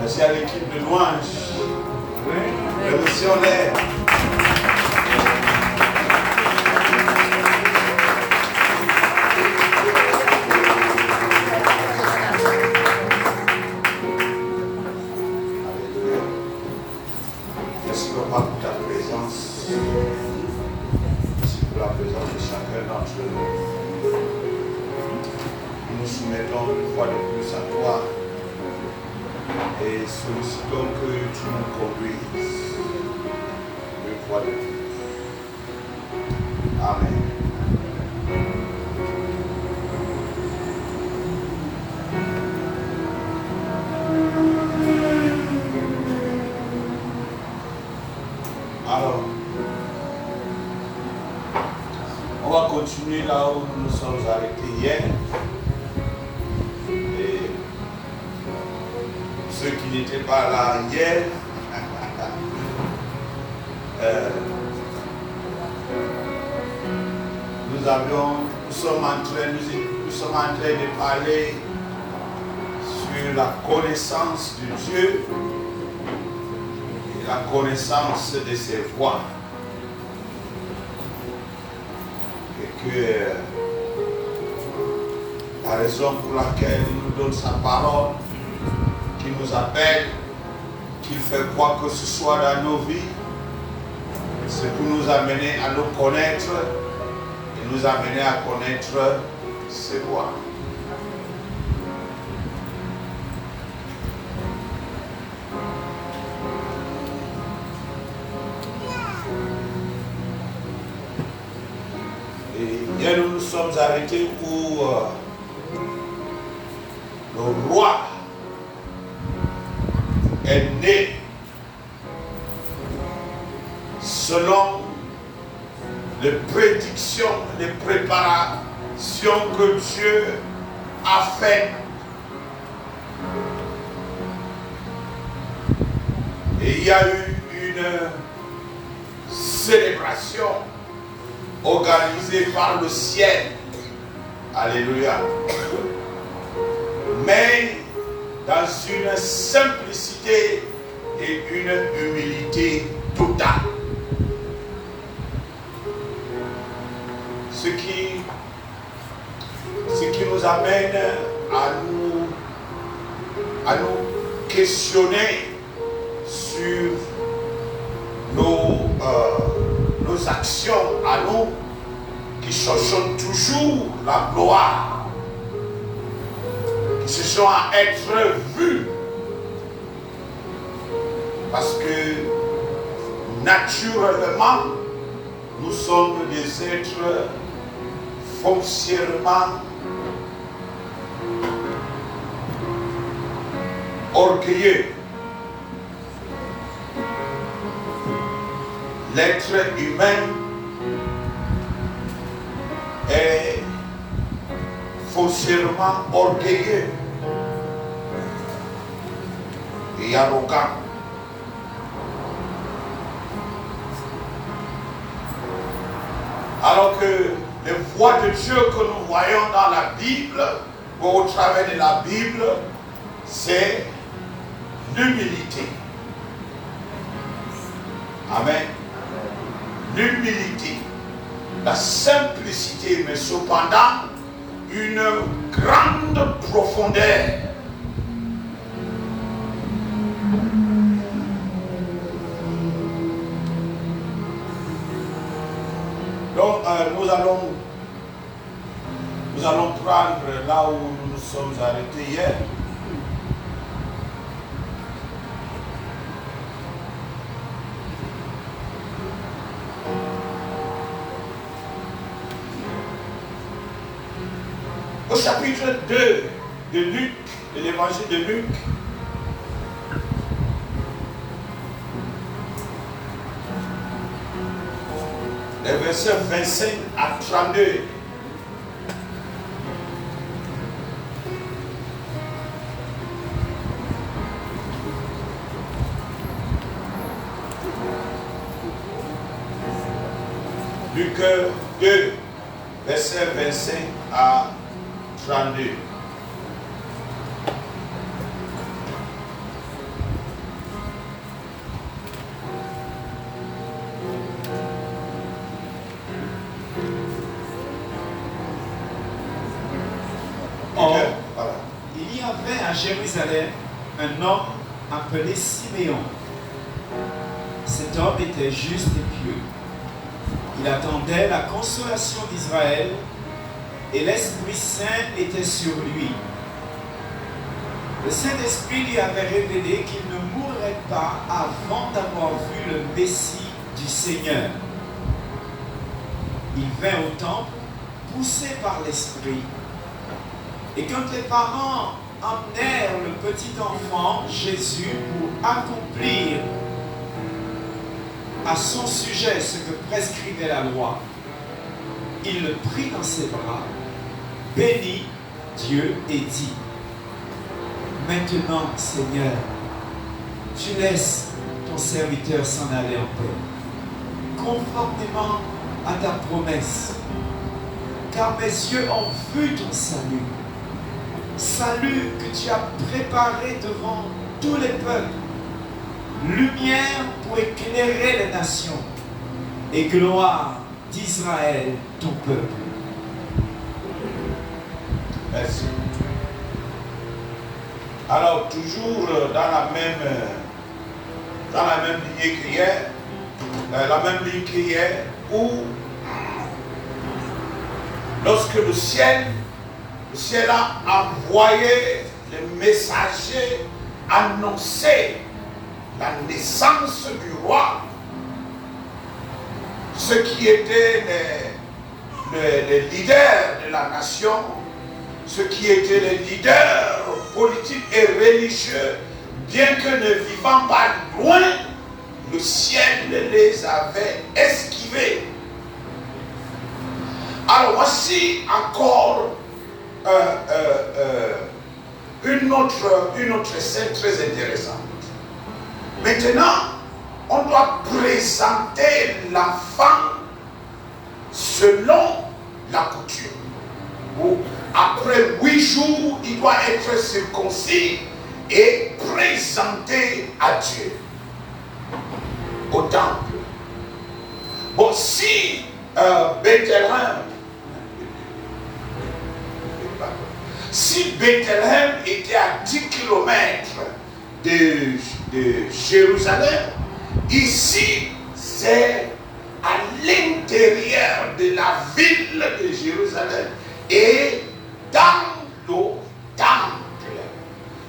Merci à l'équipe de louange. Le missionnaire. Merci Papa pour ta présence. Merci pour la présence de chacun d'entre nous. Nous nous soumettons une fois de plus à toi et sollicitons que tu nous conduises une fois de plus. Amen. Alors, on va continuer là où nous nous sommes arrêtés hier. Et ceux qui n'étaient pas là hier, nous sommes en train de parler sur la connaissance de Dieu et la connaissance de ses voies. Et que la raison pour laquelle il nous donne sa parole, qui nous appelle, qu'il fait quoi que ce soit dans nos vies, c'est pour nous amener à nous connaître et nous amener à connaître ses voies. Et hier nous nous sommes arrêtés pour le roi est né selon les prédictions, les préparations que Dieu a faites. Et il y a eu une célébration organisée par le ciel. Alléluia. Mais dans une simplicité et une humilité totale. Ce qui nous amène à nous questionner sur nos actions à nous qui cherchons toujours la gloire, qui cherchons à être vus. Parce que naturellement, nous sommes des êtres foncièrement orgueilleux. L'être humain est foncièrement orgueilleux et arrogant. Alors que les voies de Dieu que nous voyons dans la Bible, ou au travers de la Bible, c'est l'humilité. Amen. L'humilité, la simplicité, mais cependant une grande profondeur. Donc nous allons prendre là où nous nous sommes arrêtés hier. Au chapitre 2 de Luc, de l'évangile de Luc, les versets 25 à 32. Luc 2, verset 25 à 32. avait à Jérusalem un homme appelé Siméon. Cet homme était juste et pieux. Il attendait la consolation d'Israël et l'Esprit Saint était sur lui. Le Saint-Esprit lui avait révélé qu'il ne mourrait pas avant d'avoir vu le Messie du Seigneur. Il vint au temple, poussé par l'Esprit. Et quand les parents emmenèrent le petit enfant Jésus pour accomplir à son sujet ce que prescrivait la loi, il le prit dans ses bras, bénit Dieu et dit: Maintenant, Seigneur, tu laisses ton serviteur s'en aller en paix, conformément à ta promesse, car mes yeux ont vu ton salut, salut que tu as préparé devant tous les peuples, lumière pour éclairer les nations et gloire d'Israël, ton peuple. Merci. Alors, toujours dans la même lignée qu'hier, où lorsque le ciel a envoyé les messagers annoncer la naissance du roi, ceux qui étaient les leaders de la nation, ceux qui étaient les leaders politiques et religieux, bien que ne vivant pas loin, le ciel les avait esquivés. Alors voici encore une autre scène très intéressante. Maintenant, on doit présenter l'enfant selon la coutume. Où après 8 jours, il doit être circoncis et présenté à Dieu au temple. Bon, si Bethléem était à 10 km de Jérusalem, ici c'est à l'intérieur de la ville de Jérusalem et dans le temple,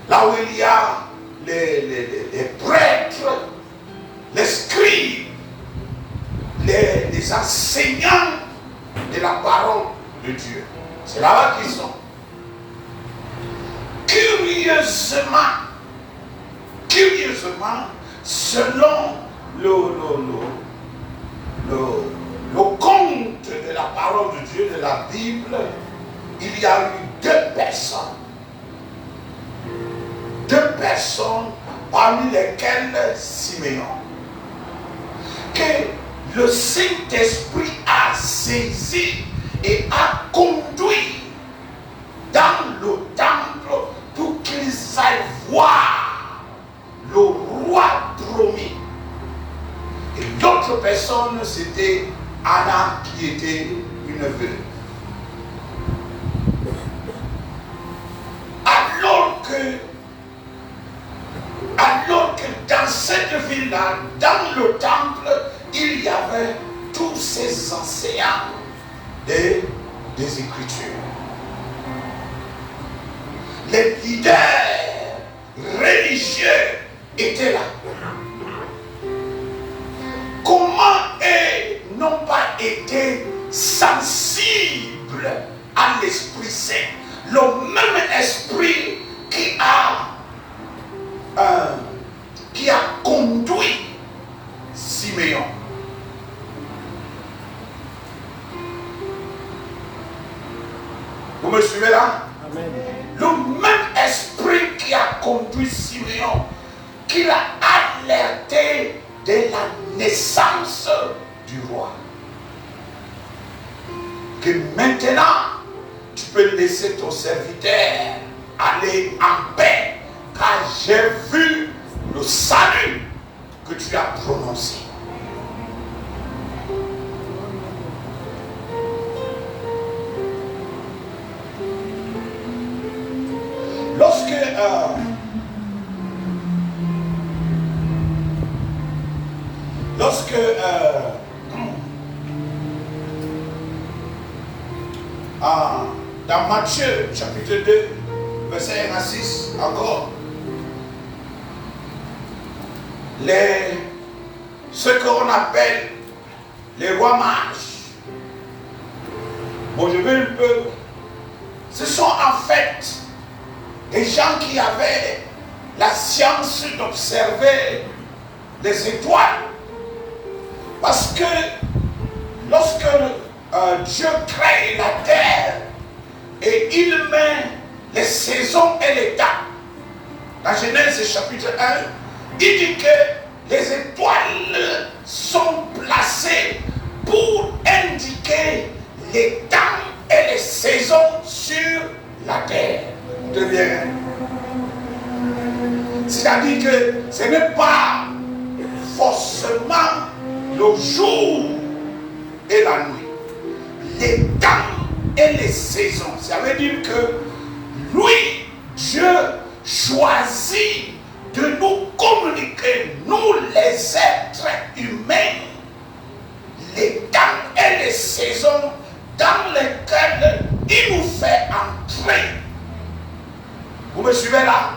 là où il y a les prêtres, les scribes, les enseignants de la parole de Dieu. C'est là-bas qu'ils sont. Curieusement, selon le conte de la parole de Dieu, de la Bible, il y a eu deux personnes parmi lesquelles Siméon, que le Saint-Esprit a saisi et a conduit dans le temple pour qu'ils aillent voir le roi promis. Et l'autre personne, c'était Anna, qui était une veuve. Alors que dans cette ville-là, dans le temple, il y avait tous ces enseignants des Écritures. Les leaders religieux étaient là. Comment ils n'ont pas été sensibles à l'Esprit Saint, le même esprit qui a conduit Siméon. Vous me suivez là? Amen. Le même esprit qui a conduit Siméon, qui l'a alerté de la naissance du roi. Que maintenant, tu peux laisser ton serviteur aller en paix, car j'ai vu le salut que tu as prononcé. Lorsque dans Matthieu chapitre 2, verset 1 à 6, encore, ce qu'on appelle les rois mages, bon je vais un peu, ce sont en fait des gens qui avaient la science d'observer les étoiles. Parce que lorsque Dieu crée la terre et il met les saisons et les temps, dans Genèse chapitre 1, il dit que les étoiles sont placées pour indiquer les temps et les saisons sur la terre. C'est-à-dire que ce n'est pas forcément le jour et la nuit, les temps et les saisons. Ça veut dire que lui, Dieu, choisit de nous communiquer, nous les êtres humains, les temps et les saisons dans lesquelles il nous fait entrer. Vous me suivez là?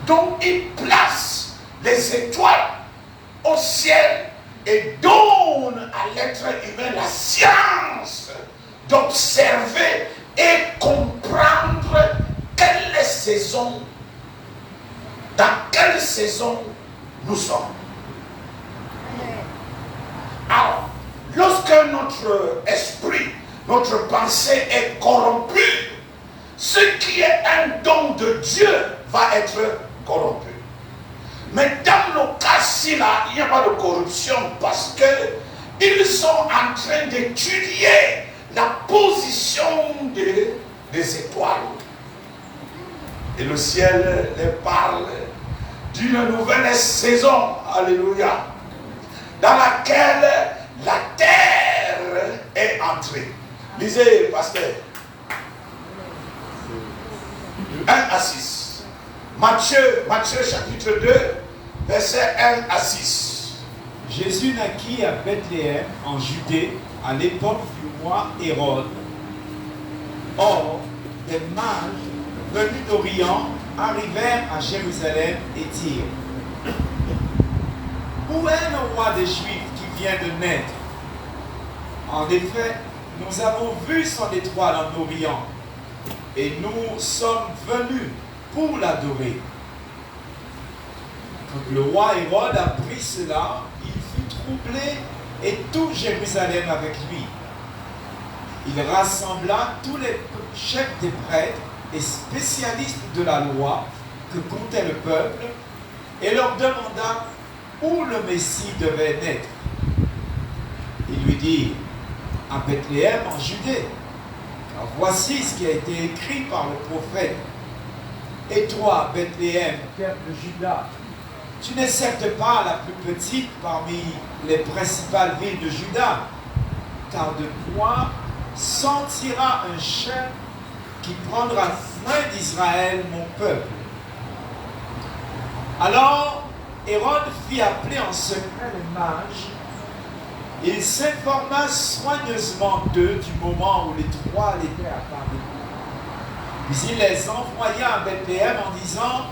Donc il place les étoiles au ciel et donne à l'être humain la science d'observer et comprendre quelle saison, dans quelle saison nous sommes. Alors, lorsque notre esprit, notre pensée est corrompue, ce qui est un don de Dieu va être corrompu. Mais dans le cas-ci, là, il n'y a pas de corruption parce qu'ils sont en train d'étudier la position des étoiles. Et le ciel les parle d'une nouvelle saison, alléluia, dans laquelle la terre est entrée. Lisez, pasteur. 1 à 6. Matthieu chapitre 2, verset 1 à 6. Jésus naquit à Bethléem, en Judée, à l'époque du roi Hérode. Or, des mages venus d'Orient arrivèrent à Jérusalem et dirent: où est le roi des Juifs qui vient de naître? En effet, nous avons vu son étoile en Orient, et nous sommes venus pour l'adorer. Quand le roi Hérode apprit cela, il fut troublé et tout Jérusalem avec lui. Il rassembla tous les chefs des prêtres et spécialistes de la loi que comptait le peuple et leur demanda où le Messie devait naître. Il lui dit: à Bethléem en Judée. Alors voici ce qui a été écrit par le prophète: et toi, Bethléem, terre de Juda, tu n'es certes pas la plus petite parmi les principales villes de Juda, car de toi sortira un chef qui prendra soin d'Israël, mon peuple. Alors Hérode fit appeler en secret les mages. Il s'informa soigneusement d'eux du moment où les trois l'étaient apparus. Puis il les envoya à Bethléem en disant: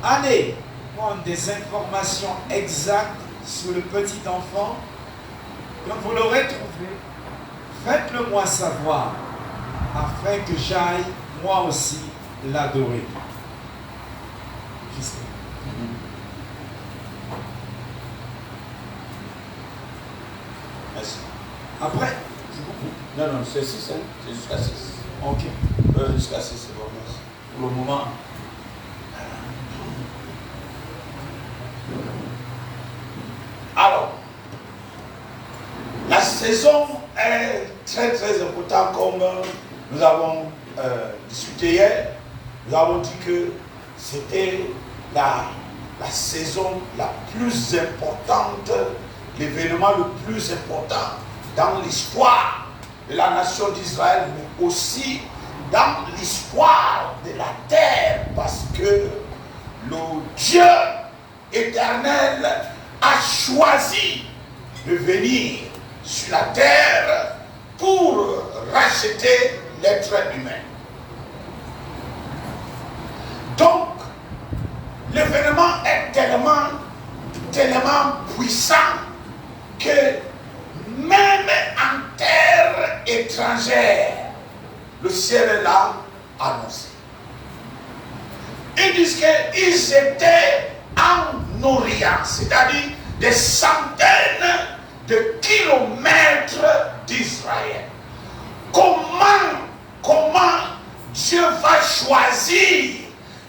allez prendre des informations exactes sur le petit enfant. Quand vous l'aurez trouvé, faites-le moi savoir, afin que j'aille moi aussi l'adorer. Jusqu'à. Merci. Après, c'est bon? Non, c'est 6, hein? C'est jusqu'à 6. Ok. Jusqu'à 6, c'est bon. Merci. Pour le moment. Alors, la saison est très très importante, comme nous avons discuté hier. Nous avons dit que c'était la saison la plus importante, l'événement le plus important dans l'histoire de la nation d'Israël, mais aussi dans l'histoire de la Dieu éternel a choisi de venir sur la terre pour racheter l'être humain. Donc, l'événement est tellement puissant que même en terre étrangère, le ciel est là annoncé. Ils disent qu'ils étaient en Orient, c'est-à-dire des centaines de kilomètres d'Israël. Comment Dieu va choisir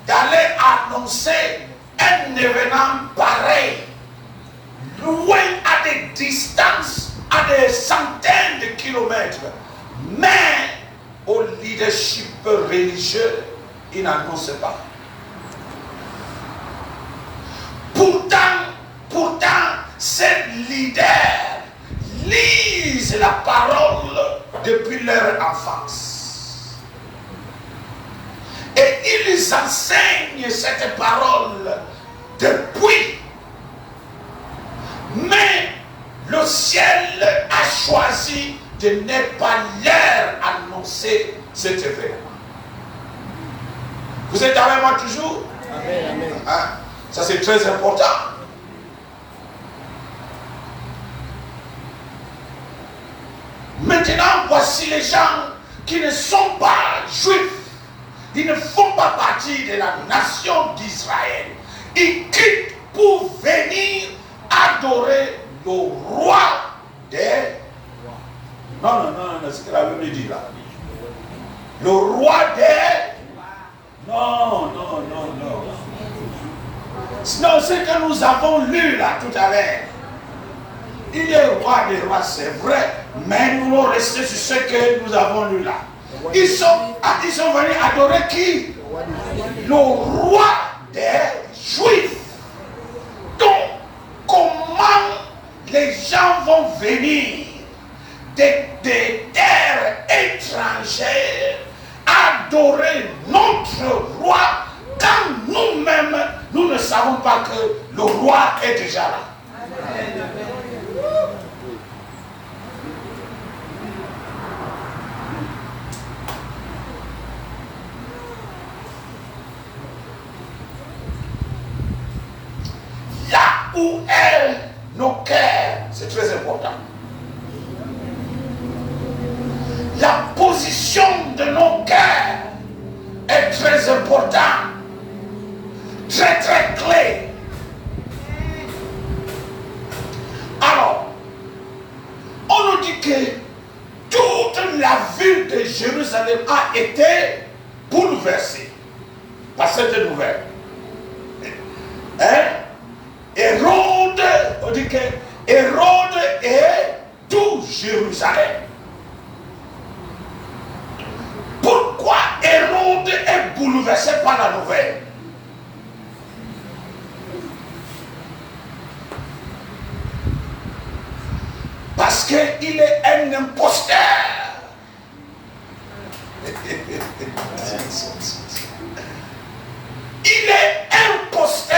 d'aller annoncer un événement pareil, loin à des distances, à des centaines de kilomètres, mais au leadership religieux, il n'annonce pas. Pourtant, ces leaders lisent la parole depuis leur enfance. Et ils enseignent cette parole depuis. Mais le ciel a choisi de ne pas leur annoncer cet événement. Vous êtes avec moi toujours? Amen, amen. Hein? Ça c'est très important. Maintenant, voici les gens qui ne sont pas juifs. Ils ne font pas partie de la nation d'Israël. Ils quittent pour venir adorer le roi des... Non, c'est ce que la Bible dit là. Le roi des... Non. Non, ce que nous avons lu là tout à l'heure. Il est roi des rois, c'est vrai, mais nous allons rester sur ce que nous avons lu là. Ils sont venus adorer qui? Le roi des Juifs. Donc, comment les gens vont venir des terres étrangères adorer notre roi quand nous-mêmes, nous ne savons pas que le roi est déjà là? Amen. Là où est nos cœurs, c'est très important. La position de nos cœurs est très importante, très clé. Alors, on nous dit que toute la ville de Jérusalem a été bouleversée par cette nouvelle. Hérode, on dit que Hérode est tout Jérusalem. Pourquoi Hérode est bouleversé par la nouvelle? Parce qu'il est un imposteur. Il est imposteur.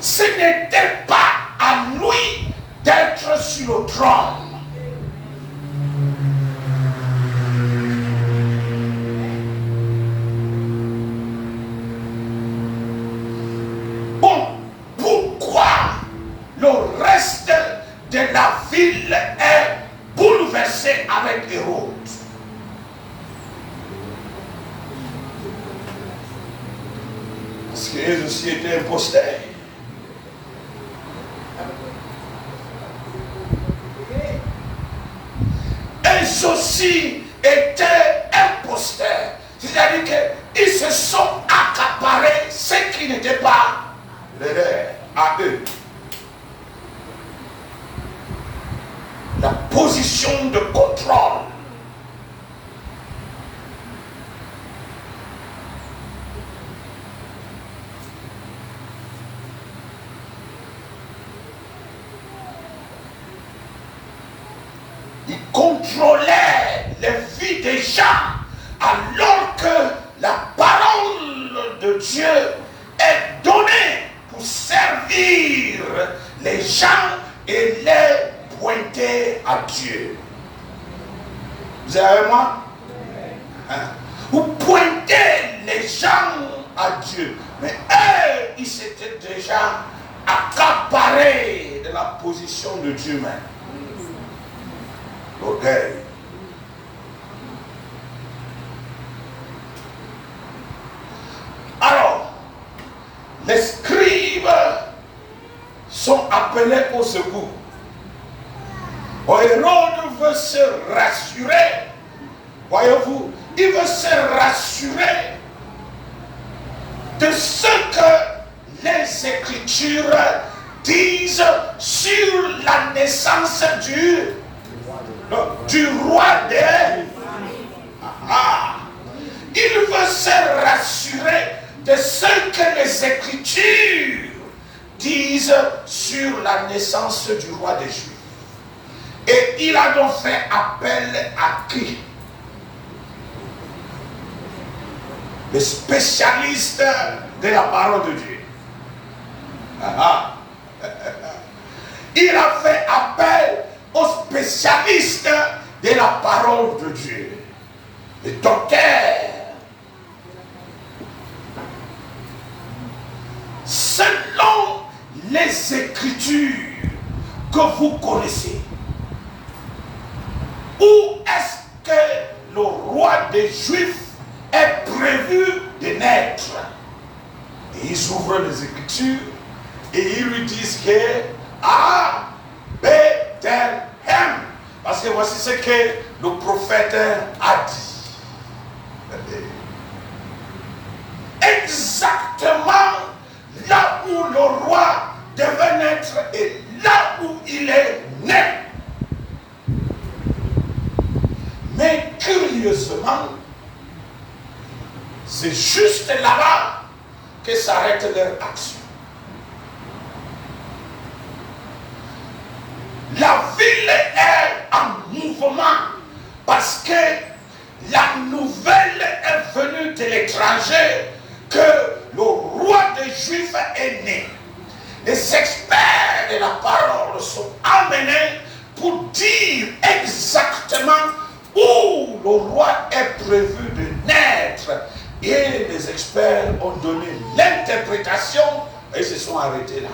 Ce n'était pas à lui d'être sur le trône. Bon, pourquoi le reste de la ville est bouleversé avec Hérode? Parce qu'ils aussi étaient imposteurs. Ils aussi étaient imposteurs. C'est-à-dire qu'ils se sont accaparés ce qui n'était pas leur à eux. La position de contrôle. Ils contrôlaient les vies des gens alors que la parole Vous pointez les gens à Dieu. Mais eux, ils s'étaient déjà accaparés de la position de Dieu même. L'orgueil. Alors, les scribes sont appelés au secours. Hérode veut se rassurer. Voyez-vous, il veut se rassurer de ce que les Écritures disent sur la naissance du roi des... Il veut se rassurer de ce que les Écritures disent sur la naissance du roi des Juifs. Et il a donc fait appel à qui? Les spécialistes de la parole de Dieu. Il a fait appel aux spécialistes de la parole de Dieu. Les docteurs. Selon les Écritures que vous connaissez, où est-ce que le roi des Juifs est prévu de naître? Et ils ouvrent les Écritures et ils lui disent que à Bethléem. Parce que voici ce que le prophète a dit. Exactement là où le roi devait naître et là où il est né. Mais curieusement, c'est juste là-bas que s'arrête leur action. La ville est en mouvement parce que la nouvelle est venue de l'étranger que le roi des Juifs est né. Les experts de la parole sont amenés pour dire exactement où le roi est prévu de naître. Et les experts ont donné l'interprétation et se sont arrêtés là.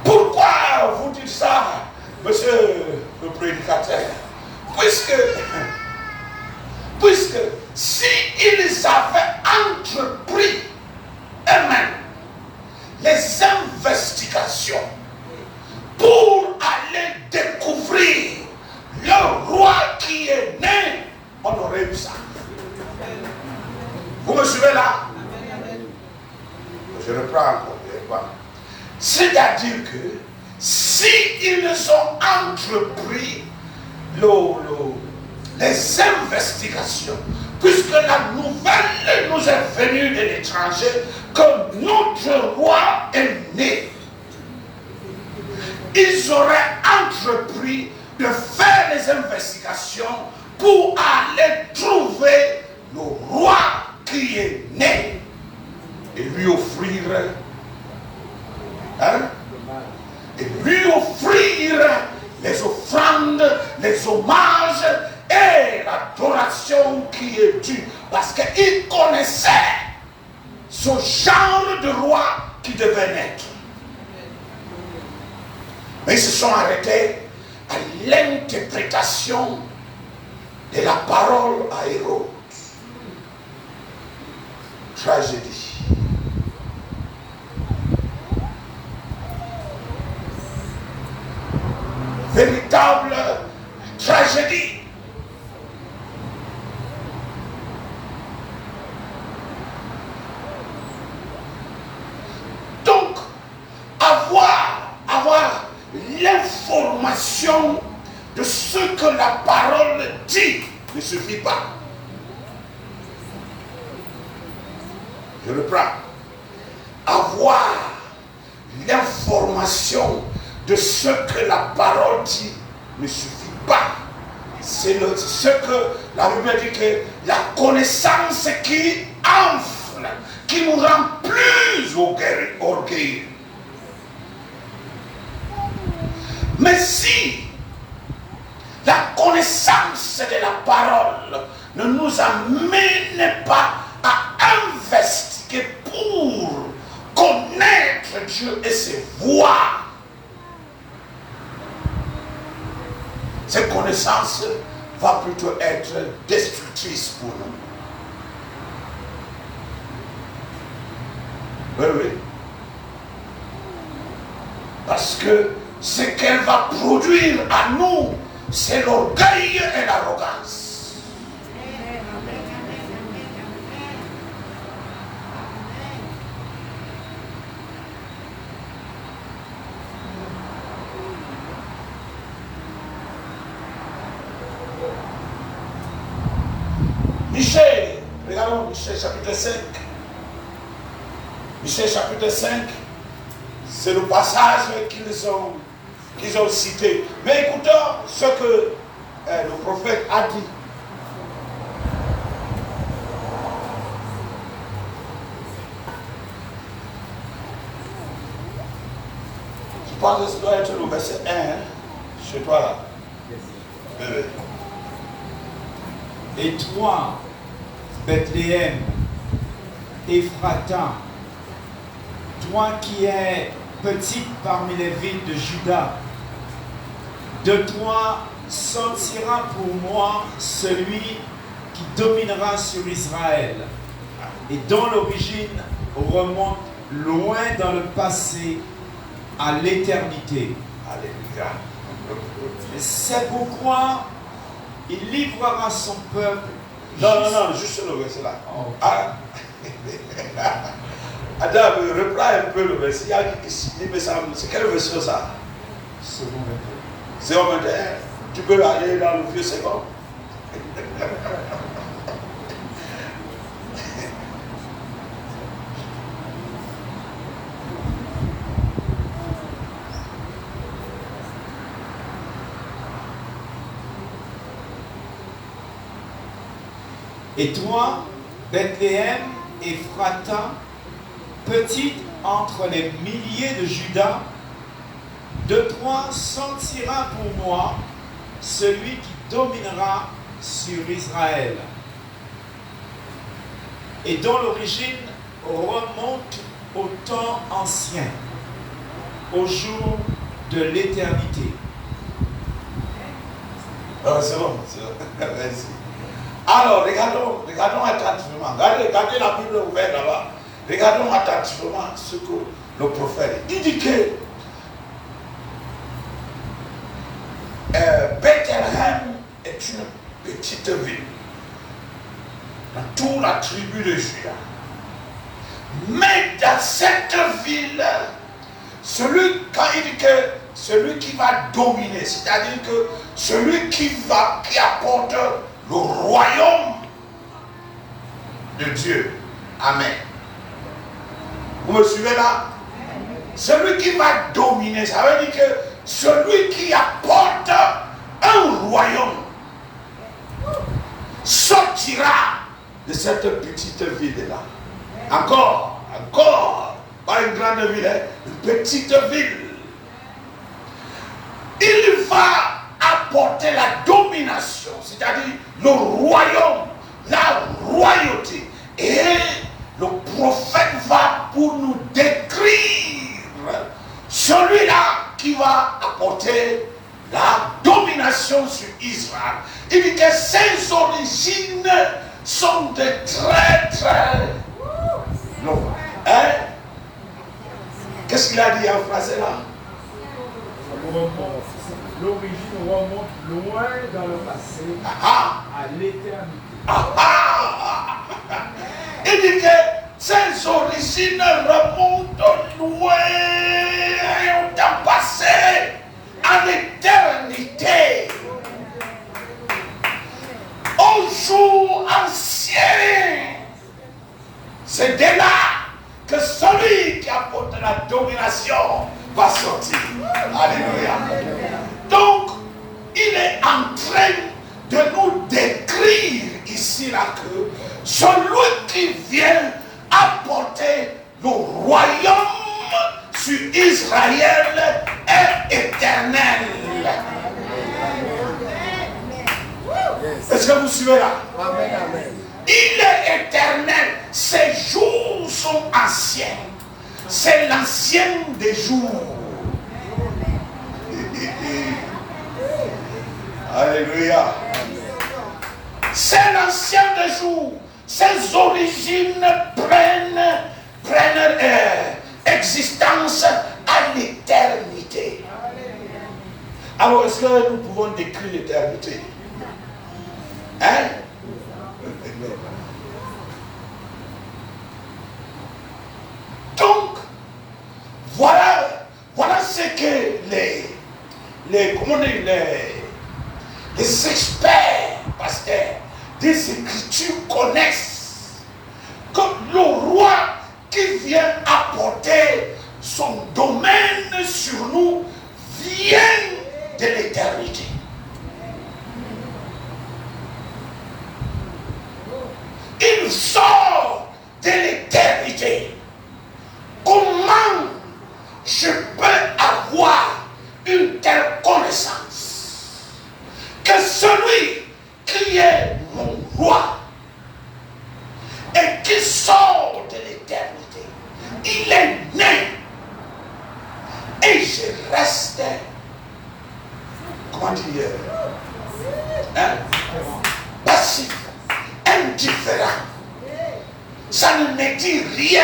Pourquoi vous dites ça, monsieur le prédicateur? Puisque si ils avaient entrepris eux-mêmes les investigations pour aller découvrir le roi qui est né, on aurait eu ça. Vous me suivez là? Je reprends encore. C'est-à-dire que si ils ont entrepris les investigations, puisque la nouvelle nous est venue de l'étranger que notre roi est né, ils auraient entrepris de faire les investigations pour aller trouver le roi qui est né et lui offrir les offrandes, les hommages et l'adoration qui est due. Parce qu'il connaissait ce genre de roi qui devait naître. Mais ils se sont arrêtés à l'interprétation de la parole à Hérode. Tragédie. Véritable tragédie. Donc, avoir l'information de ce que la parole dit ne suffit pas. Je reprends. Avoir l'information de ce que la parole dit ne suffit pas. C'est ce que la Bible dit, que la connaissance qui enfle, qui nous rend plus orgueilleux. Mais si ne nous amène pas à investiguer pour connaître Dieu et ses voies. Cette connaissance va plutôt être destructrice pour nous. Oui, oui. Parce que ce qu'elle va produire à nous, c'est l'orgueil et l'arrogance. Michée, regardons Michée chapitre 5. Michée chapitre 5, c'est le passage qu'ils ont cité. Mais écoutons ce que le prophète a dit. Je pense que ça doit être le verset 1, chez toi là. Oui. Et toi, Bethléem, Ephrata, toi qui es petite parmi les villes de Juda, de toi sortira pour moi celui qui dominera sur Israël et dont l'origine remonte loin dans le passé à l'éternité. Alléluia. C'est pourquoi il livrera son peuple. Non, juste le verset là. Oh. Ah. Attends, reprends un peu le verset. Il me semble, c'est quel verset ça? Second 21. Second 21. Tu peux aller dans le vieux second. Et toi, Bethléem, Ephrata, petite entre les milliers de Juda, de toi sortira pour moi celui qui dominera sur Israël et dont l'origine remonte au temps ancien, au jour de l'éternité. C'est bon, merci. Alors, regardons attentivement. Regardez la Bible ouverte là-bas. Regardons attentivement ce que le prophète dit. Il dit que Bethléem est une petite ville dans toute la tribu de Juda. Mais dans cette ville, quand il dit que celui qui va dominer, c'est-à-dire que celui qui apporte le royaume de Dieu. Amen. Vous me suivez là? Celui qui va dominer, ça veut dire que celui qui apporte un royaume sortira de cette petite ville-là. Encore, pas une grande ville, une petite ville. Il va apporter la domination, c'est-à-dire le royaume, la royauté. Et le prophète va pour nous décrire celui-là qui va apporter la domination sur Israël. Il dit que ses origines sont de très longues. Hein? Qu'est-ce qu'il a dit en français là? L'origine remonte loin dans le passé à l'éternité. Il dit que ses origines remontent loin au temps passé à l'éternité. Au jour ancien. C'est de là que celui qui apporte la domination va sortir. Alléluia. Donc, il est en train de nous décrire ici là que celui qui vient apporter le royaume sur Israël est éternel. Est-ce que vous suivez là? Amen, amen. Il est éternel. Ses jours sont anciens. C'est l'ancien des jours. Alléluia. C'est l'ancien des jours. Ses origines prennent existence à l'éternité. Alors, est-ce que nous pouvons décrire l'éternité? Hein? Donc, voilà ce que les experts, pasteurs, des Écritures connaissent. Que le roi qui vient apporter son domaine sur nous vient de l'éternité. Il sort de l'éternité. Comment je peux avoir une telle connaissance que celui qui est mon roi et qui sort de l'éternité, il est né et je reste, comment dire, passif, indifférent. Ça ne me dit rien.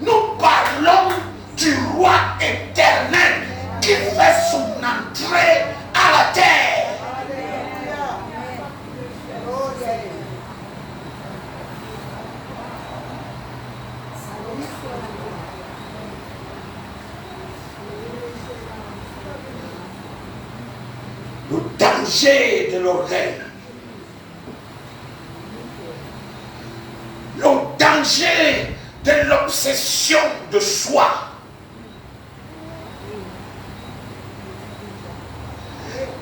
Nous parlons du roi éternel qui fait son entrée à la terre. Le danger de l'orgueil, le danger de l'obsession de soi.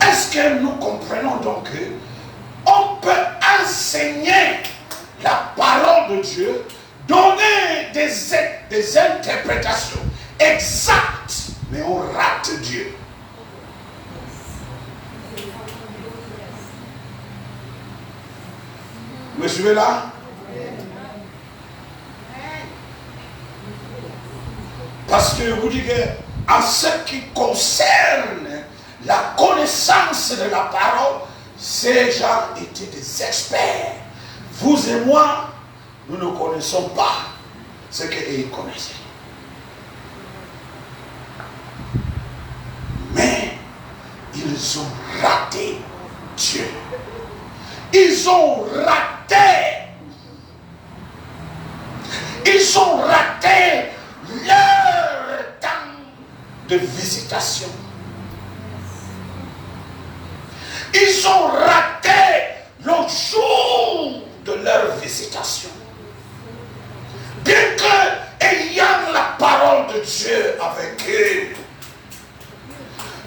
Est-ce que nous comprenons donc qu'on peut enseigner la parole de Dieu, donner des interprétations exactes, mais on rate Dieu? Vous me suivez là? Parce que vous dites que en ce qui concerne la connaissance de la parole, ces gens étaient des experts. Vous et moi, nous ne connaissons pas ce qu'ils connaissaient. Mais ils ont raté Dieu. Ils ont raté. Ils ont raté leur temps de visitation. Ils ont raté le jour de leur visitation. Bien que ayant la parole de Dieu avec eux,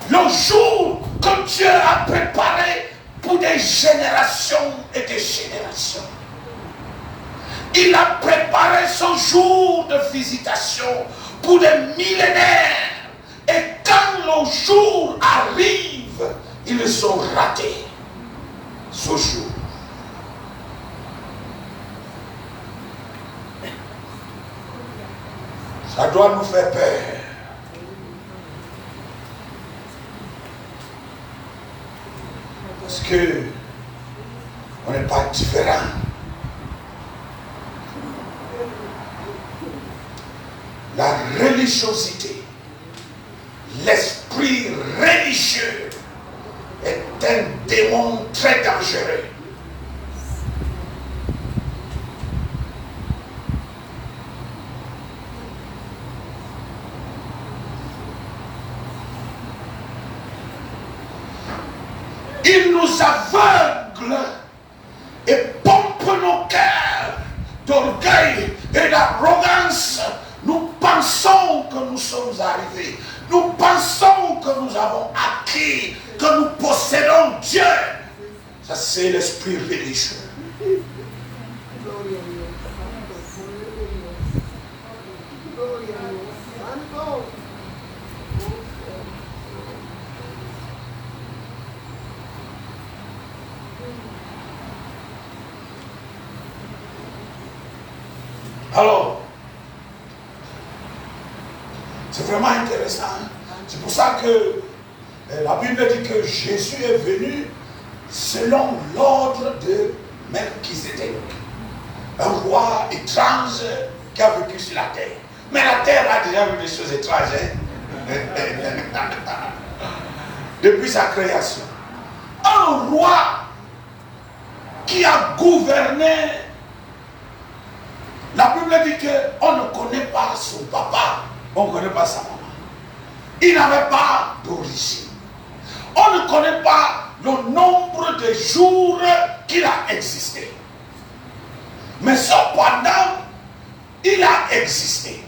le jour que Dieu a préparé pour des générations et des générations. Il a préparé ce jour de visitation pour des millénaires. Et quand le jour arrive, ils ont raté ce jour. Ça doit nous faire peur. Parce que on n'est pas différent. La religiosité, l'esprit religieux est un démon très dangereux. Il nous aveugle et pompe nos cœurs d'orgueil et d'arrogance. Nous pensons que nous sommes arrivés. Nous pensons que nous avons acquis, que nous possédons Dieu. Ça, c'est l'esprit religieux. Alors, c'est vraiment intéressant. C'est pour ça que la Bible dit que Jésus est venu selon l'ordre de Melchizedek, un roi étrange qui a vécu sur la terre. Mais la terre a déjà vu des choses étranges. Depuis sa création. Un roi qui a gouverné. La Bible dit qu'on ne connaît pas son papa, on ne connaît pas sa maman. Il n'avait pas d'origine. On ne connaît pas le nombre de jours qu'il a existé. Mais cependant, il a existé.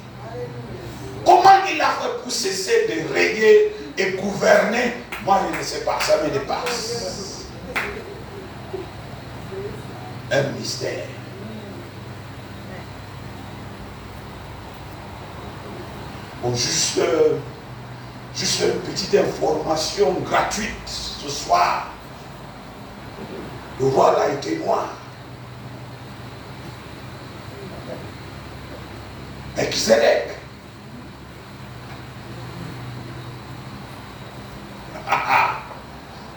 Comment il a fait pour cesser de régner et gouverner? Moi, je ne sais pas, ça me dépasse. Un mystère. Bon, juste une petite information gratuite ce soir. Le roi là était noir. Melchizedek.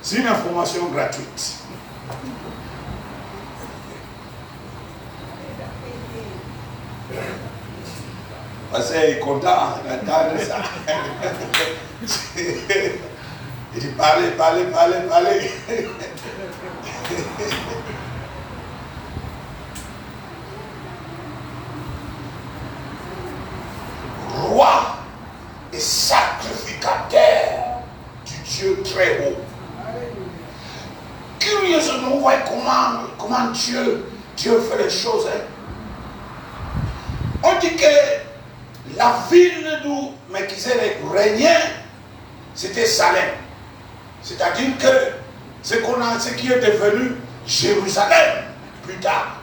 C'est une information gratuite. Parce qu'il est content d'entendre ça. Il dit parlez. Roi et sacrificateur du Dieu très haut. Curieusement, on voit comment Dieu fait les choses. On dit que la ville d'où Melchizedek régnait, c'était Salem. C'est-à-dire que ce qui est devenu Jérusalem plus tard.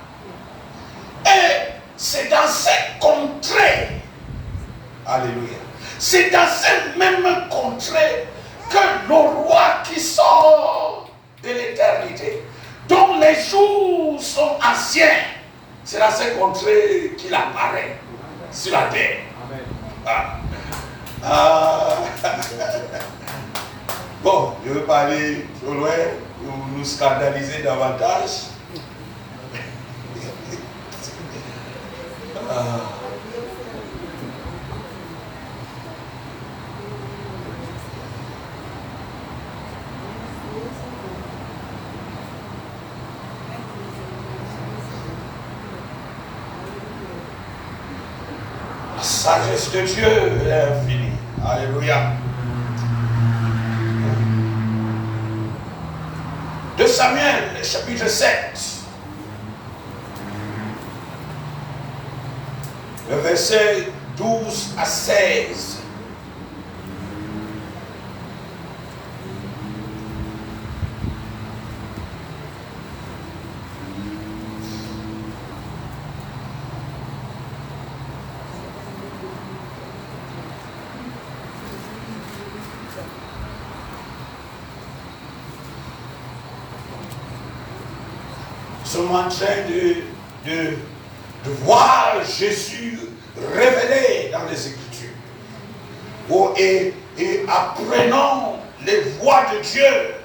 Et c'est dans cette contrée, alléluia, c'est dans cette même contrée que le roi qui sort de l'éternité, dont les jours sont anciens, c'est dans cette contrée qu'il apparaît sur la terre. Bon, je ne veux pas aller trop loin pour nous scandaliser davantage. La sagesse de Dieu est infinie. Alléluia. 2 Samuel, chapitre 7. Le verset 12 à 16. Nous sommes en train de voir Jésus révélé dans les Écritures. Et apprenons les voies de Dieu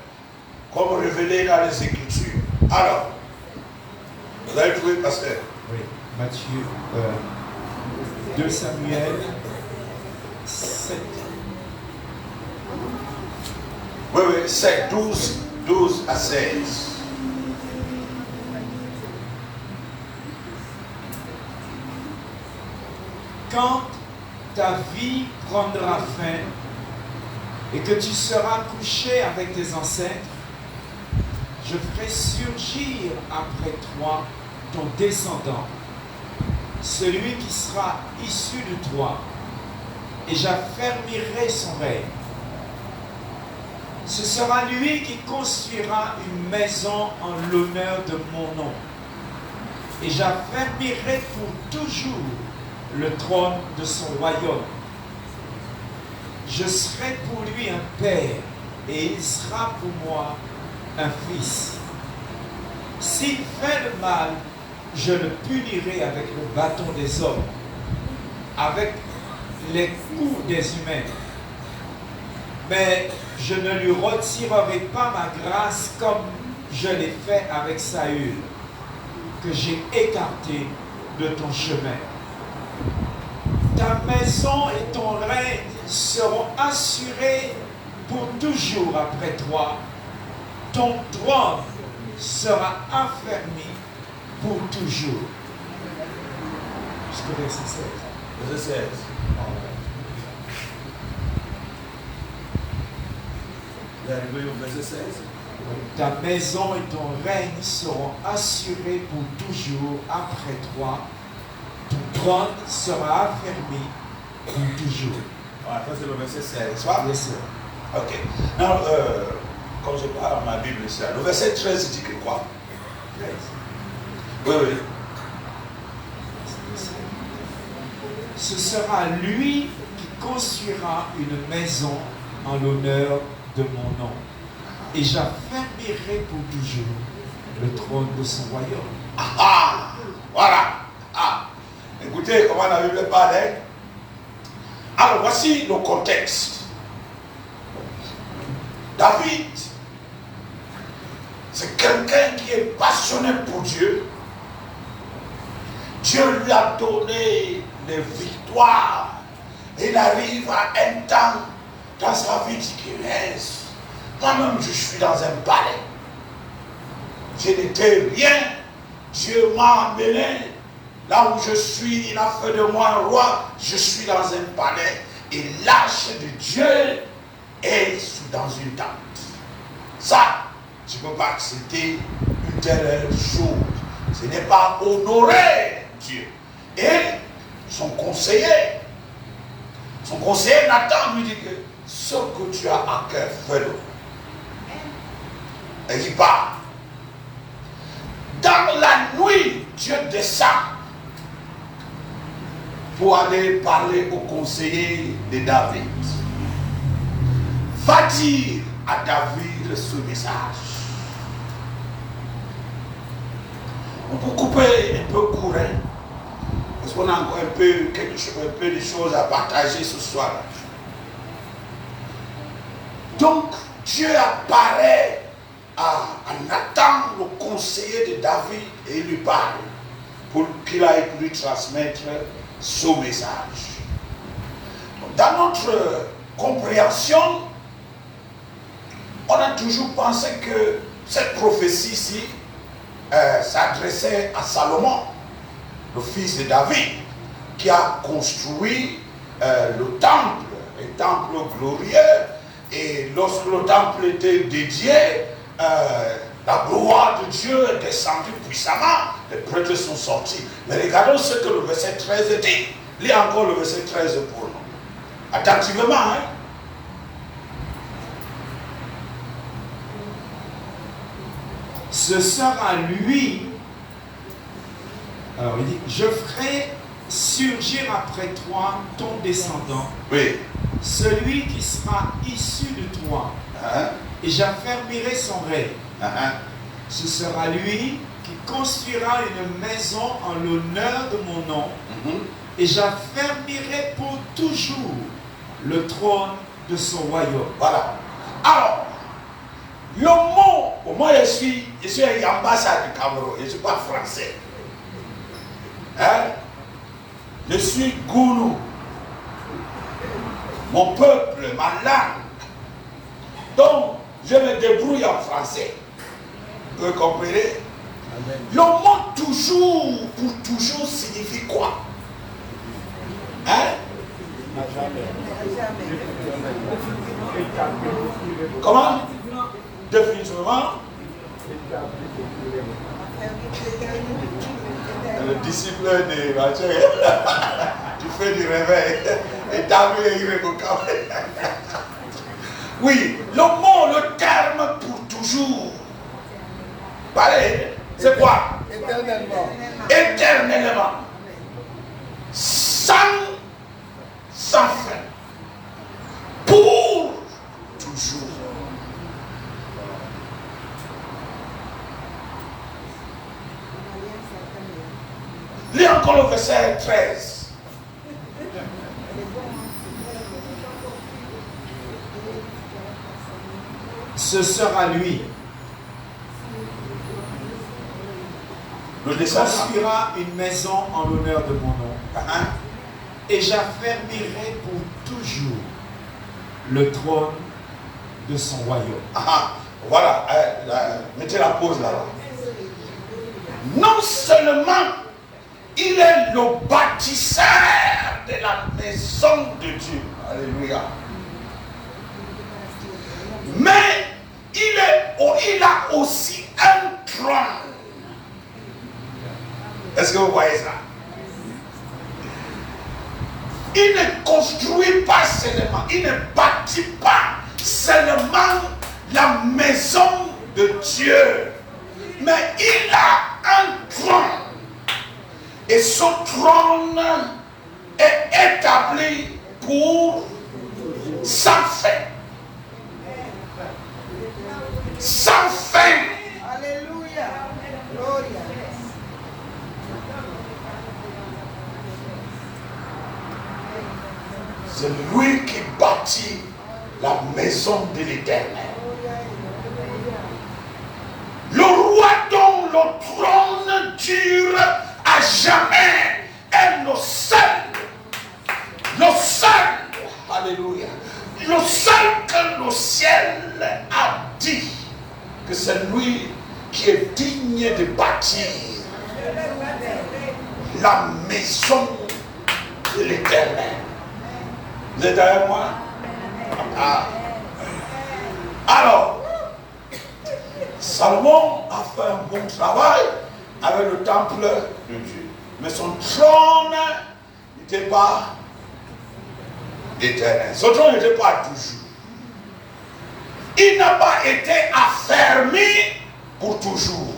comme révélées dans les Écritures. Alors, vous avez trouvé, pasteur? Oui, Matthieu, 2 Samuel 7. Oui, 7, 12 à 16. Quand ta vie prendra fin et que tu seras couché avec tes ancêtres, je ferai surgir après toi ton descendant, celui qui sera issu de toi, et j'affermirai son règne. Ce sera lui qui construira une maison en l'honneur de mon nom, et j'affermirai pour toujours le trône de son royaume. Je serai pour lui un père et il sera pour moi un fils. S'il fait le mal, je le punirai avec le bâton des hommes, avec les coups des humains. Mais je ne lui retirerai pas ma grâce comme je l'ai fait avec Saül, que j'ai écarté de ton chemin. Ta maison et ton règne seront assurés pour toujours après toi. Ton trône sera affermi pour toujours. Jusqu'au verset 16. Verset 16. Vous arrivez au verset 16. Ta maison et ton règne seront assurés pour toujours après toi. Ton trône sera affermi pour toujours. Voilà, ça c'est le verset 16. Soit? Yes, sir. Ok. Alors, comme je parle dans ma Bible, le verset 13 dit que quoi? Oui, oui. Ce sera lui qui construira une maison en l'honneur de mon nom. Et j'affermirai pour toujours le trône de son royaume. Ah, voilà. Ah, écoutez comment la Bible parle. Alors voici le contexte. David, c'est quelqu'un qui est passionné pour Dieu. Dieu lui a donné les victoires. Il arrive à un temps dans sa vie qui reste. Moi-même, je suis dans un palais. Je n'étais rien. Dieu m'a amené là où je suis. Il a fait de moi un roi. Je suis dans un palais. Et l'arche de Dieu est dans une tente. Ça, tu ne peux pas accepter une telle chose. Ce n'est pas honorer Dieu. Et son conseiller Nathan lui dit que ce que tu as à cœur, fais-le. Et il part. Dans la nuit, Dieu descend pour aller parler au conseiller de David. Va dire à David ce message. On peut couper un peu court, parce qu'on a encore un peu de choses à partager ce soir. Donc, Dieu apparaît à Nathan, le conseiller de David, et il lui parle pour qu'il aille lui transmettre ce message. Donc, dans notre compréhension, on a toujours pensé que cette prophétie-ci s'adressait à Salomon, le fils de David, qui a construit le temple glorieux. Et lorsque le temple était dédié, la gloire de Dieu est descendue puissamment. Les prêtres sont sortis. Mais regardons ce que le verset 13 dit. Lis encore le verset 13 pour nous. Attentivement, hein? Ce sera lui. Alors il dit, je ferai surgir après toi ton descendant. Oui. Celui qui sera issu de toi. Et j'affermirai son règne. Ce sera lui qui construira une maison en l'honneur de mon nom. Et j'affermirai pour toujours le trône de son royaume. Voilà. Alors, le mot, moi je suis un ambassade du Cameroun, je ne suis pas français. Je suis Goulou. Mon peuple, ma langue. Donc, je me débrouille en français. Vous comprenez? Le mot toujours, pour toujours, signifie quoi? Comment? Définitivement. Le disciple de Mathieu, tu fais du réveil. Et David est irrévocable. Oui, le mot, le terme pour toujours. Pareil, c'est quoi? Éternellement. Éternellement. Sans fin. Pour toujours. Lis encore le verset 13. Ce sera lui. Le Il descendant. construira une maison en l'honneur de mon nom. Et j'affermirai pour toujours le trône de son royaume. Voilà, mettez la pause là-bas. Non seulement il est le bâtisseur de la maison de Dieu. Alléluia. Mais il a aussi un trône. Est-ce que vous voyez ça? Il ne construit pas seulement, il ne bâtit pas seulement la maison de Dieu, mais il a un trône. Et ce trône est établi pour sans fin. Sans fin. Alléluia. Gloria. C'est lui qui bâtit la maison de l'Éternel. Le roi dont le trône dure à jamais est le seul, alléluia, le seul que le ciel a dit que c'est lui qui est digne de bâtir la maison de l'Éternel. Vous êtes derrière moi? Alors, Salomon a fait un bon travail avec le temple de Dieu. Mais son trône n'était pas éternel. Son trône n'était pas toujours. Il n'a pas été affermi pour toujours.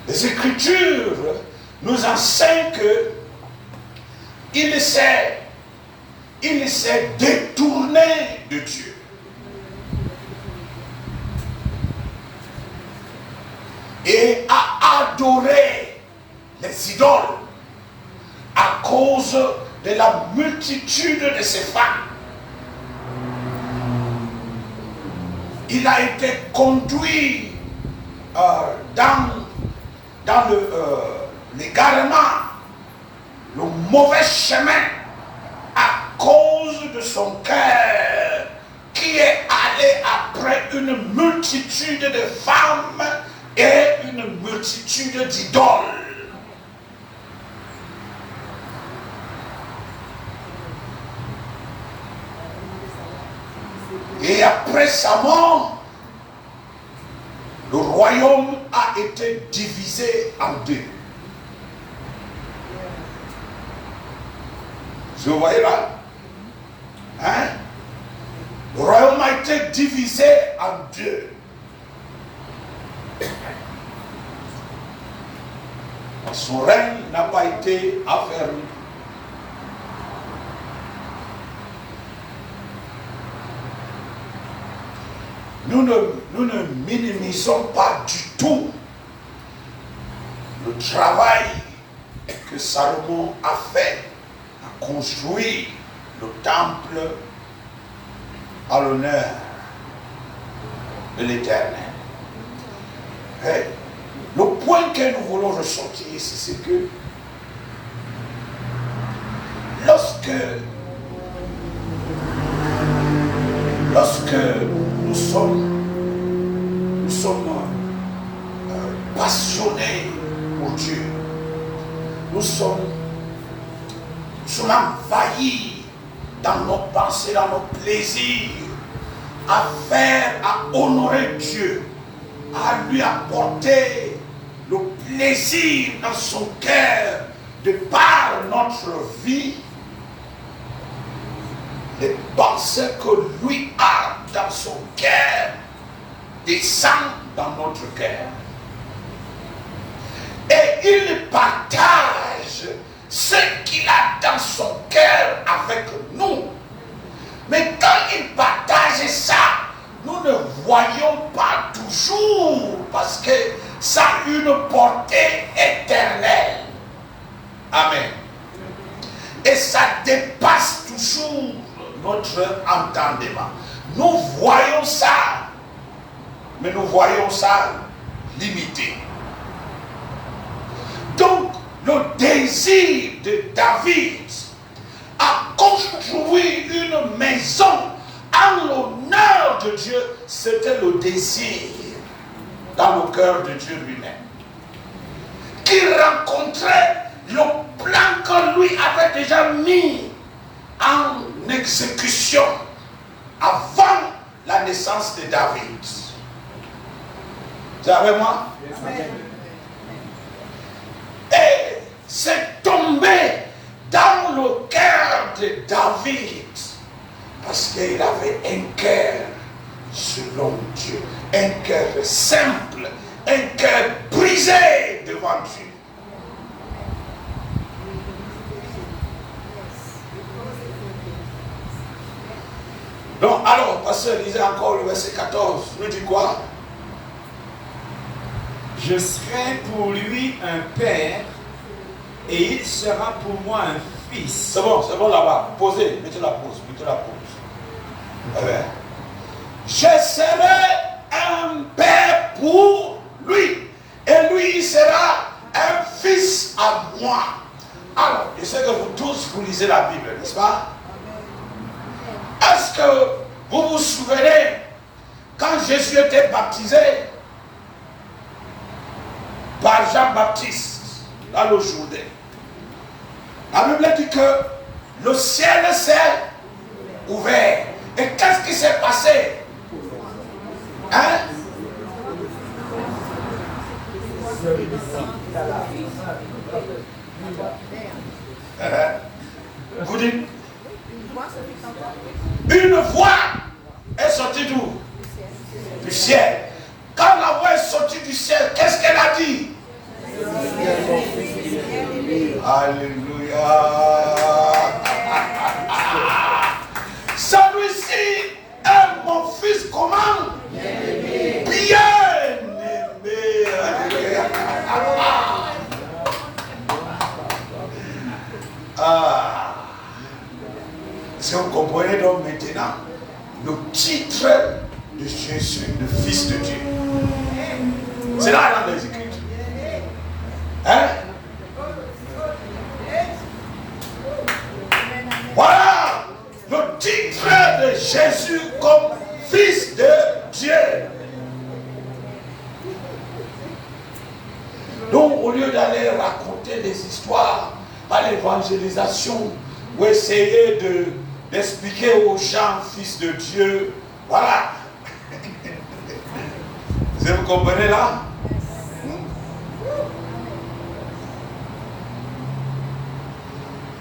Les Écritures nous enseignent que il s'est détourné de Dieu. Et a adoré les idoles à cause de la multitude de ses femmes. Il a été conduit dans l'égarement, le mauvais chemin, à cause de son cœur qui est allé après une multitude de femmes et une multitude d'idoles. Et après sa mort, le royaume a été divisé en deux. Vous voyez là? Hein? Le royaume a été divisé en deux. Son règne n'a pas été affermi. Nous ne minimisons pas du tout le travail que Salomon a fait à construire le temple à l'honneur de l'Éternel. Le point que nous voulons ressortir ici, c'est que lorsque nous sommes passionnés pour Dieu, nous sommes envahis dans nos pensées, dans nos plaisirs, à honorer Dieu, à lui apporter le plaisir dans son cœur de par notre vie, les pensées que lui a dans son cœur descendent dans notre cœur. Et il partage ce qu'il a dans son cœur avec nous. Mais quand il partage ça, nous ne voyons pas toujours toujours parce que ça a une portée éternelle. Amen. Et ça dépasse toujours notre entendement. Nous voyons ça, mais nous voyons ça limité. Donc, le désir de David a construit une maison en l'honneur de Dieu. C'était le désir dans le cœur de Dieu lui-même, qui rencontrait le plan que lui avait déjà mis en exécution avant la naissance de David. Tu es avec moi? Et c'est tombé dans le cœur de David parce qu'il avait un cœur selon Dieu, un cœur simple, un cœur brisé devant Dieu. Donc, alors, pasteur lisait encore le verset 14, nous dit quoi? Je serai pour lui un père et il sera pour moi un fils. C'est bon là-bas. Posez, mettez la pause. Je serai un père pour lui et lui il sera un fils à moi. Alors, je sais que vous tous vous lisez la Bible, n'est-ce pas? Est-ce que vous vous souvenez quand Jésus était baptisé par Jean-Baptiste dans le Jourdain? La Bible dit que le ciel s'est ouvert. Et qu'est-ce qui s'est passé? Hein? Vous dites? Une voix est sortie d'où? Du ciel. Quand la voix est sortie du ciel, qu'est-ce qu'elle a dit? Alléluia. Celui-ci est mon fils comment? Bien-aimé. Si vous comprenez donc maintenant le titre de Jésus, le Fils de Dieu. C'est là dans les Écritures. Hein? Voilà le titre de Jésus comme Fils de Dieu. Donc, au lieu d'aller raconter des histoires à l'évangélisation ou essayer d'expliquer aux gens Fils de Dieu, voilà. Vous comprenez là?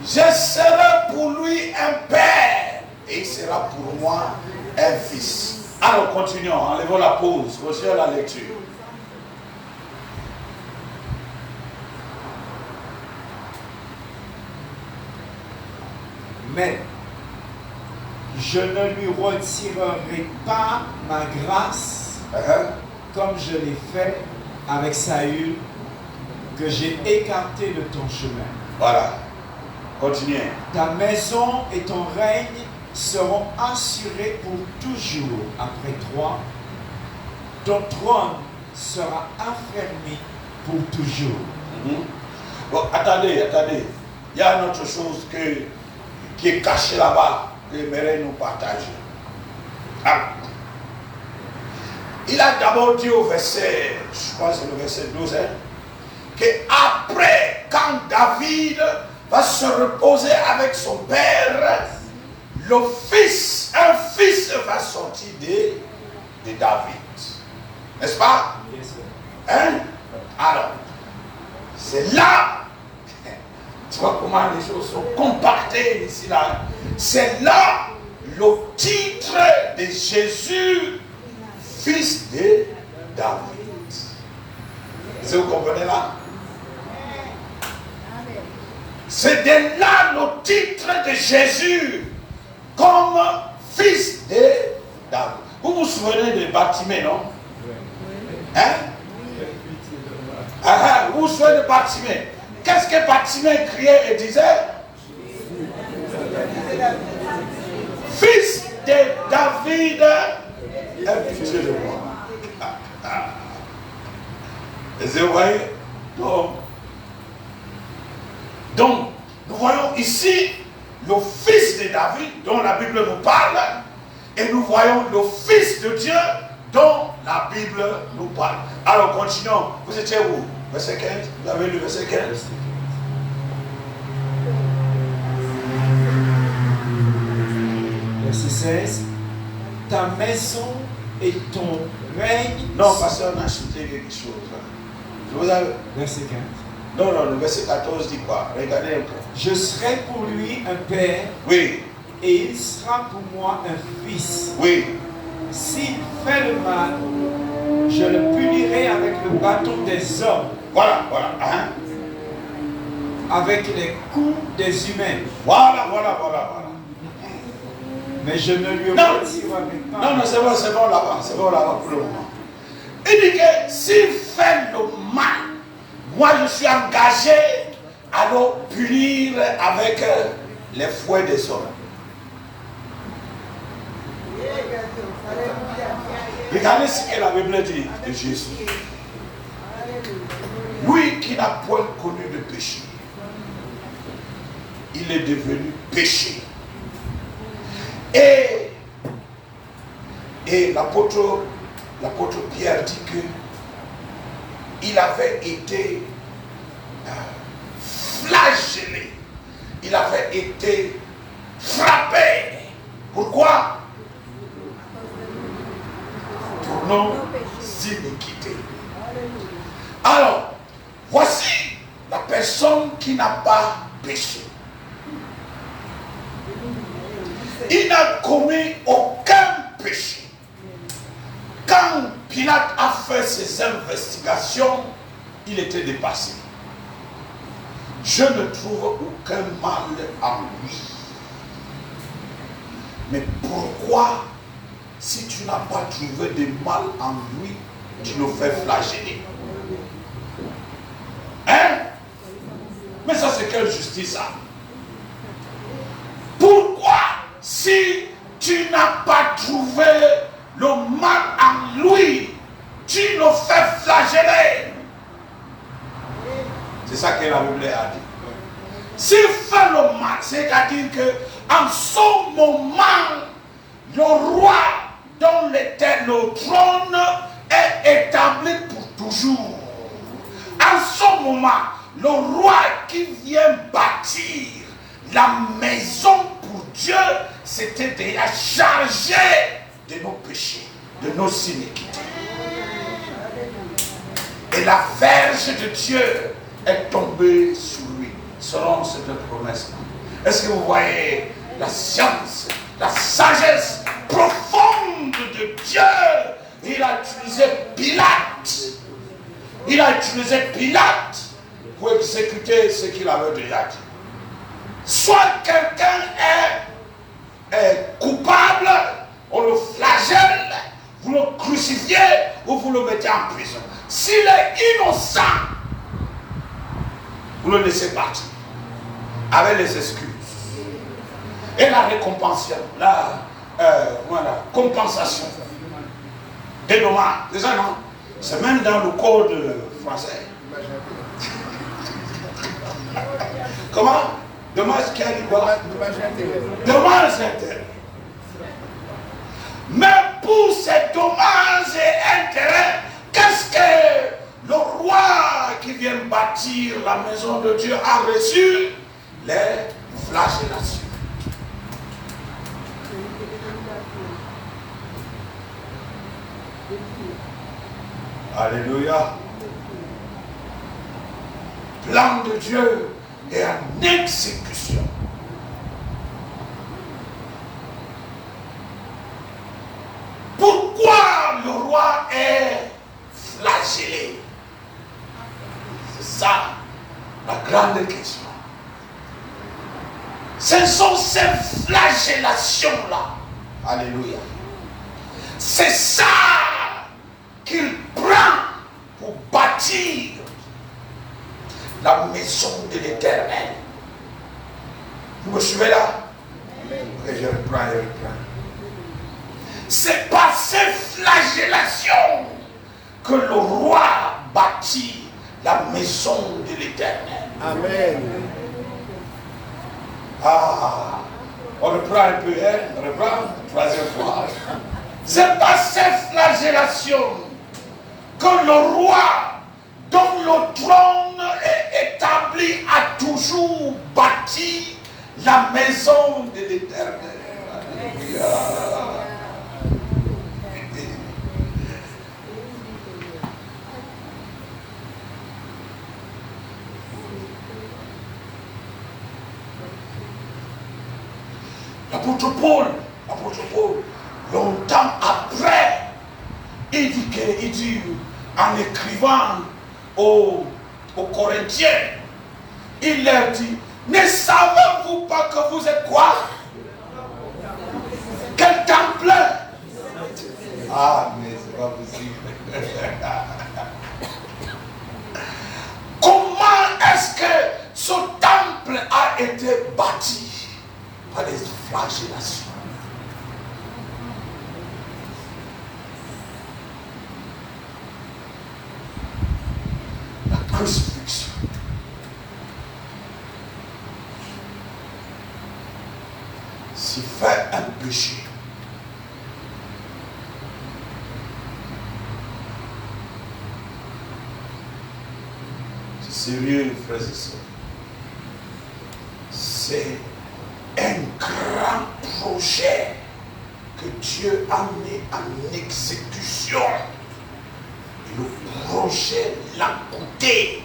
Je serai pour lui un père et il sera pour moi un fils. Alors continuons, enlevons la pause, continuons la lecture. Mais je ne lui retirerai pas ma grâce comme je l'ai fait avec Saül, que j'ai écarté de ton chemin. Voilà. Continuez. Ta maison et ton règne seront assurés pour toujours après toi. Ton trône sera affermi pour toujours. Bon, attendez. Il y a une autre chose qui est cachée là-bas, que j'aimerais nous partager. Ah. Il a d'abord dit au verset, je pense que c'est le verset 12, qu'après, quand David va se reposer avec son père, un fils va sortir de David. N'est-ce pas? Yes, sir. Hein? Alors, c'est là, tu vois comment les choses sont compactées ici, là. C'est là le titre de Jésus, fils de David. Est-ce que vous comprenez là? C'est de là le titre de Jésus comme fils de David. Vous vous souvenez de Bartimée, non? Hein? Où sont les Bartimée? Qu'est-ce que Bartimée criait et disait? Fils de David, aie pitié de moi. Vous voyez? Donc, nous voyons ici le fils de David dont la Bible nous parle et nous voyons le fils de Dieu dont la Bible nous parle. Alors, continuons. Vous étiez où? Verset 15. Vous avez lu verset 15. Verset 16. Ta maison et ton règne. Non, parce qu'on a ajouté quelque chose. Je vous avais... Verset 15. Non, le verset 14 dit quoi? Regardez un peu. Je serai pour lui un père. Oui. Et il sera pour moi un fils. Oui. S'il fait le mal, je le punirai avec le bâton des hommes. Voilà. Hein? Avec les coups des humains. Voilà. Mais je ne lui retirerai pas. Non, c'est bon là-bas. C'est bon là-bas pour le moment. Il dit que s'il fait le mal, moi je suis engagé à le punir avec les fouets des hommes. Regardez ce que la Bible dit de Jésus. Lui qui n'a point connu de péché, il est devenu péché. Et l'apôtre Pierre dit que il avait été flagellé, il avait été frappé. Pourquoi? Pour nos iniquités. Alors, voici la personne qui n'a pas péché. Il n'a commis aucun péché. Quand Pilate a fait ses investigations, il était dépassé. Je ne trouve aucun mal en lui. Mais pourquoi, si tu n'as pas trouvé de mal en lui, tu le fais flageller? Hein? Mais ça, c'est quelle justice, ça? Pourquoi, si tu n'as pas trouvé le mal en lui, tu le fais flageller? C'est ça que la Bible a dit. S'il fait le mal, c'est-à-dire qu'en ce moment, le roi dont le trône est établi pour toujours. En ce moment, le roi qui vient bâtir la maison pour Dieu s'était déjà chargé de nos péchés, de nos iniquités. Et la verge de Dieu est tombée sur lui, selon cette promesse-là. Est-ce que vous voyez la science, la sagesse profonde de Dieu? Il a utilisé Pilate. Il a utilisé Pilate pour exécuter ce qu'il avait déjà dit. Soit quelqu'un est coupable, on le flagelle, vous le crucifiez ou vous le mettez en prison. S'il est innocent, vous le laissez partir avec les excuses. Et la récompense, la compensation des dommages, c'est ça, non? C'est même dans le code français. Comment? Dommage qui a dit quoi? Dommage intérêt. Mais pour ces dommages et intérêts, qu'est-ce que le roi qui vient bâtir la maison de Dieu a reçu? Les flagellations. Alléluia. Plan de Dieu est en exécution. Pourquoi le roi est flagellé? C'est ça la grande question. Ce sont ces flagellations-là. Alléluia. C'est ça qu'il prend bâtir la maison de l'Éternel. Vous me suivez là? Et je reprends. C'est par ces flagellations que le roi bâtit la maison de l'Éternel. Amen. Ah, on reprend un peu, hein? On reprend, troisième fois. C'est par ces flagellations que le roi, dont le trône est établi, a toujours bâti la maison de l'Éternel. Alléluia. L'apôtre Paul, longtemps après, il dit en écrivant aux Corinthiens, il leur dit, ne savez-vous pas que vous êtes quoi? Quel temple? Ah, mais c'est pas possible. Comment est-ce que ce temple a été bâti? Par les flagellations. La crucifixion. Si fait un péché, c'est sérieux, frères et sœurs. C'est un grand projet que Dieu a mis en exécution. Et le projet l'a coûté.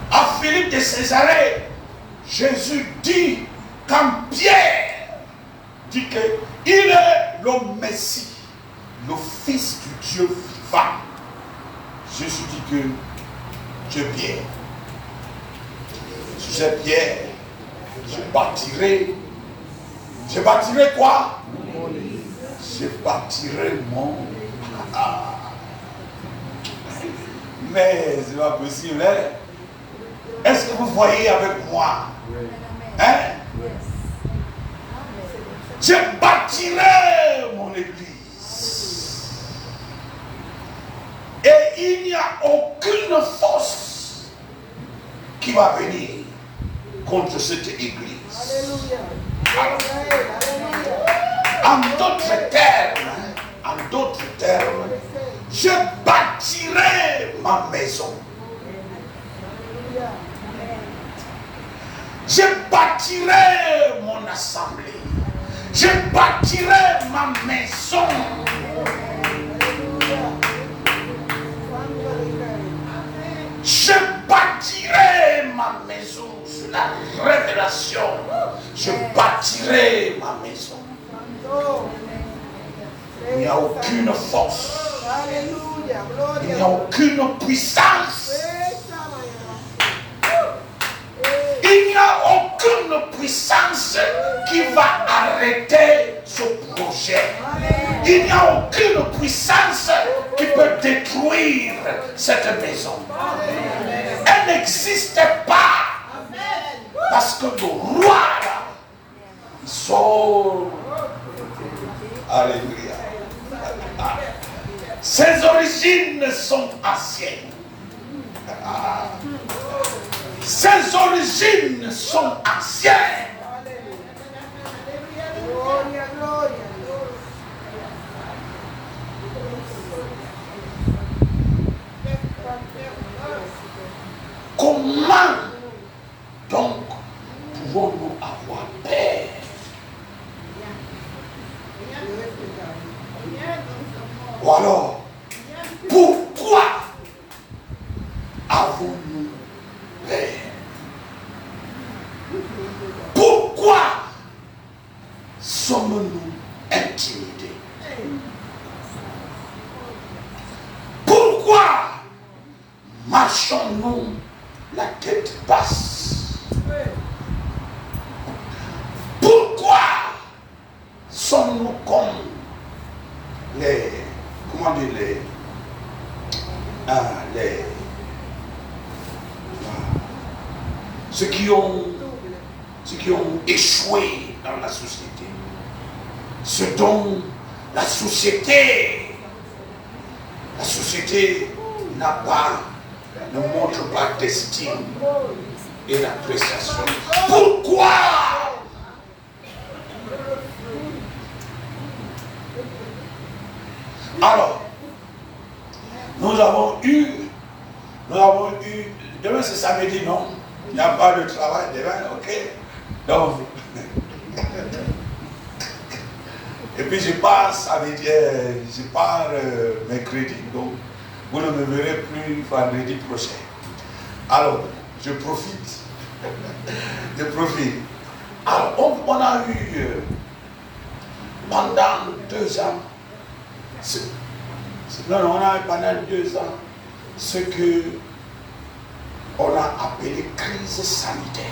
À Philippe de Césarée, Jésus dit, quand Pierre dit qu'il est le Messie, le Fils du Dieu vivant, Jésus dit que Dieu Pierre. Je sais Pierre, je bâtirai quoi? Je bâtirai mon... Mais c'est pas possible, hein? Est-ce que vous voyez avec moi? Hein? Je bâtirai mon église. Et il n'y a aucune force qui va venir contre cette église. En d'autres termes, je bâtirai ma maison. Je bâtirai mon assemblée. Je bâtirai ma maison. Je bâtirai ma maison sur la révélation. Je bâtirai ma maison. Il n'y a aucune force. Il n'y a aucune puissance. Il n'y a aucune puissance qui va arrêter ce projet. Il n'y a aucune puissance qui peut détruire cette maison. Elle n'existe pas. Parce que le roi, il sort. Alléluia. Ses origines sont anciennes. Ses origines sont anciennes. Comment donc pouvons-nous avoir paix? Ou alors, pourquoi avons-nous paix? Pourquoi sommes-nous intimidés? Pourquoi marchons-nous la tête basse? Pourquoi sommes-nous comme les échoué dans la société. Ce dont la société n'a pas, ne montre pas d'estime et d'appréciation. Pourquoi? Alors, nous avons eu, demain c'est samedi, non? Il n'y a pas de travail demain, ok? Donc, et puis je pars mercredi, donc vous ne me verrez plus vendredi prochain. Alors, je profite. Alors, on a eu pendant 2 ans, on a eu pendant 2 ans ce que on a appelé crise sanitaire.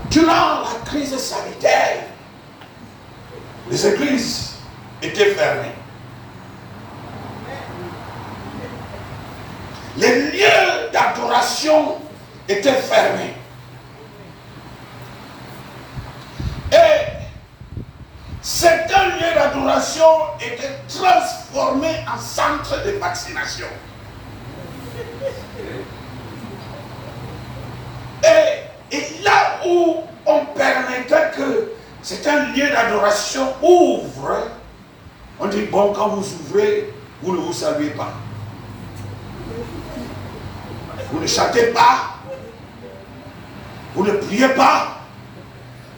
Durant la crise sanitaire, les églises étaient fermées. Les lieux d'adoration étaient fermés. Et certains lieux d'adoration étaient transformés en centres de vaccination. Et là où on permettait que certains lieux d'adoration ouvrent, on dit, bon, quand vous ouvrez, vous ne vous saluez pas. Vous ne chantez pas. Vous ne priez pas.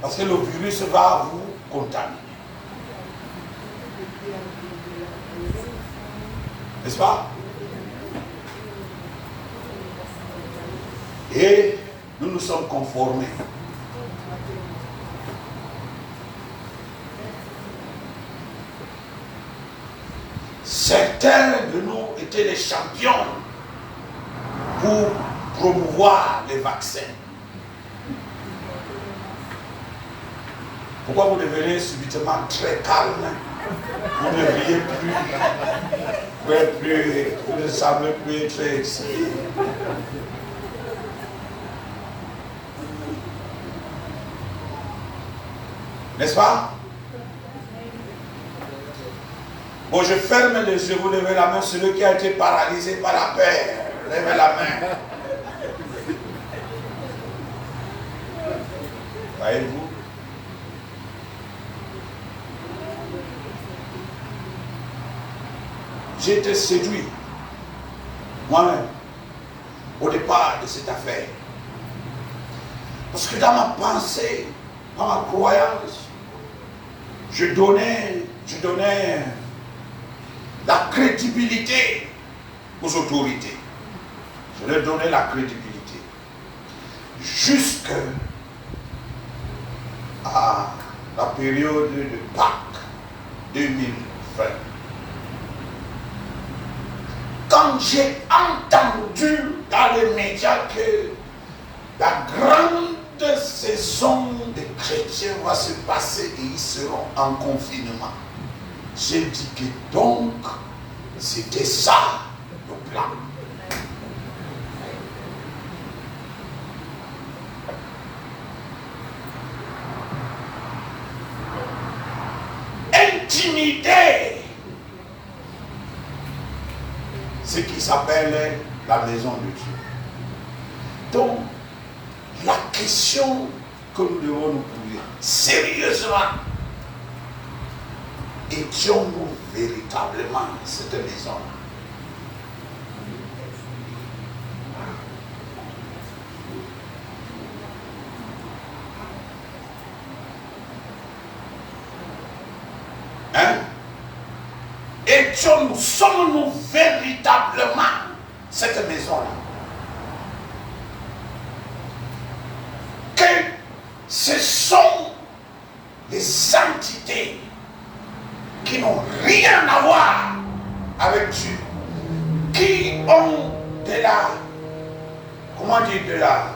Parce que le virus va vous contaminer. N'est-ce pas? Et nous nous sommes conformés. Certains de nous étaient les champions pour promouvoir les vaccins. Pourquoi vous devenez subitement très calme? Vous ne riez plus, vous ne semblez plus être excité. N'est-ce pas? Bon, je ferme les yeux, vous levez la main, celui qui a été paralysé par la peur. Levez la main. Voyez-vous? J'ai été séduit, moi-même, au départ de cette affaire. Parce que dans ma pensée, dans ma croyance, je donnais la crédibilité aux autorités. Je leur donnais la crédibilité. Jusqu'à la période de Pâques 2020. Quand j'ai entendu dans les médias que la grande saison des chrétiens va se passer et ils seront en confinement, j'ai dit que donc c'était ça le plan. Intimider ce qui s'appelle la maison de Dieu. Donc, la question que nous devons nous poser, sérieusement, étions-nous véritablement cette maison-là? Hein? Étions-nous, sommes-nous véritablement cette maison-là? Que ce sont des entités qui n'ont rien à voir avec Dieu, qui ont de la, comment dire, de la,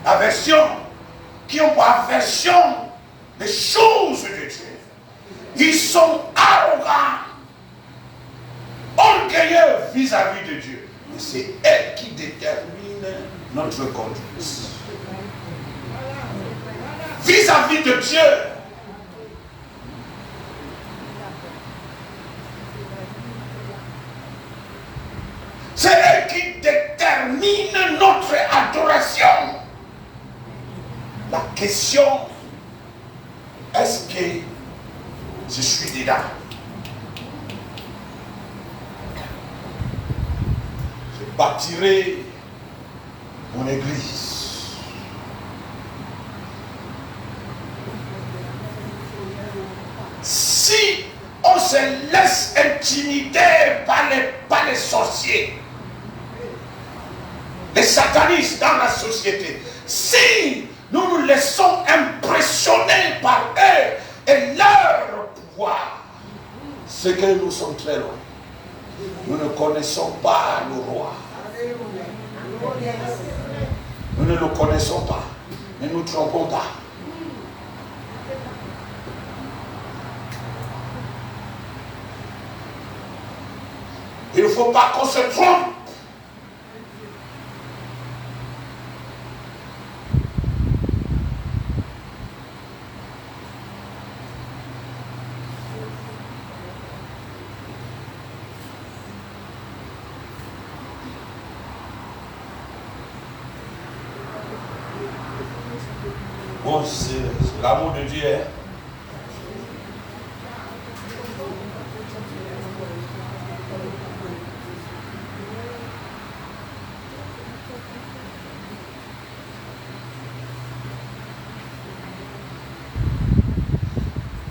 aversion, qui ont aversion des choses de Dieu. Ils sont arrogants, orgueilleux vis-à-vis de Dieu. Mais c'est elle qui détermine notre conduite. Vis-à-vis de Dieu, c'est eux qui déterminent notre adoration. La question, est-ce que je suis dedans? Je bâtirai mon église. Si on se laisse intimider par les sorciers, les satanistes dans la société, si nous nous laissons impressionner par eux et leur pouvoir, c'est que nous sommes très loin. Nous ne connaissons pas le roi. Nous ne le connaissons pas. Ne nous trompons pas. Il ne faut pas qu'on se trompe. Bon, c'est l'amour de Dieu. Hein?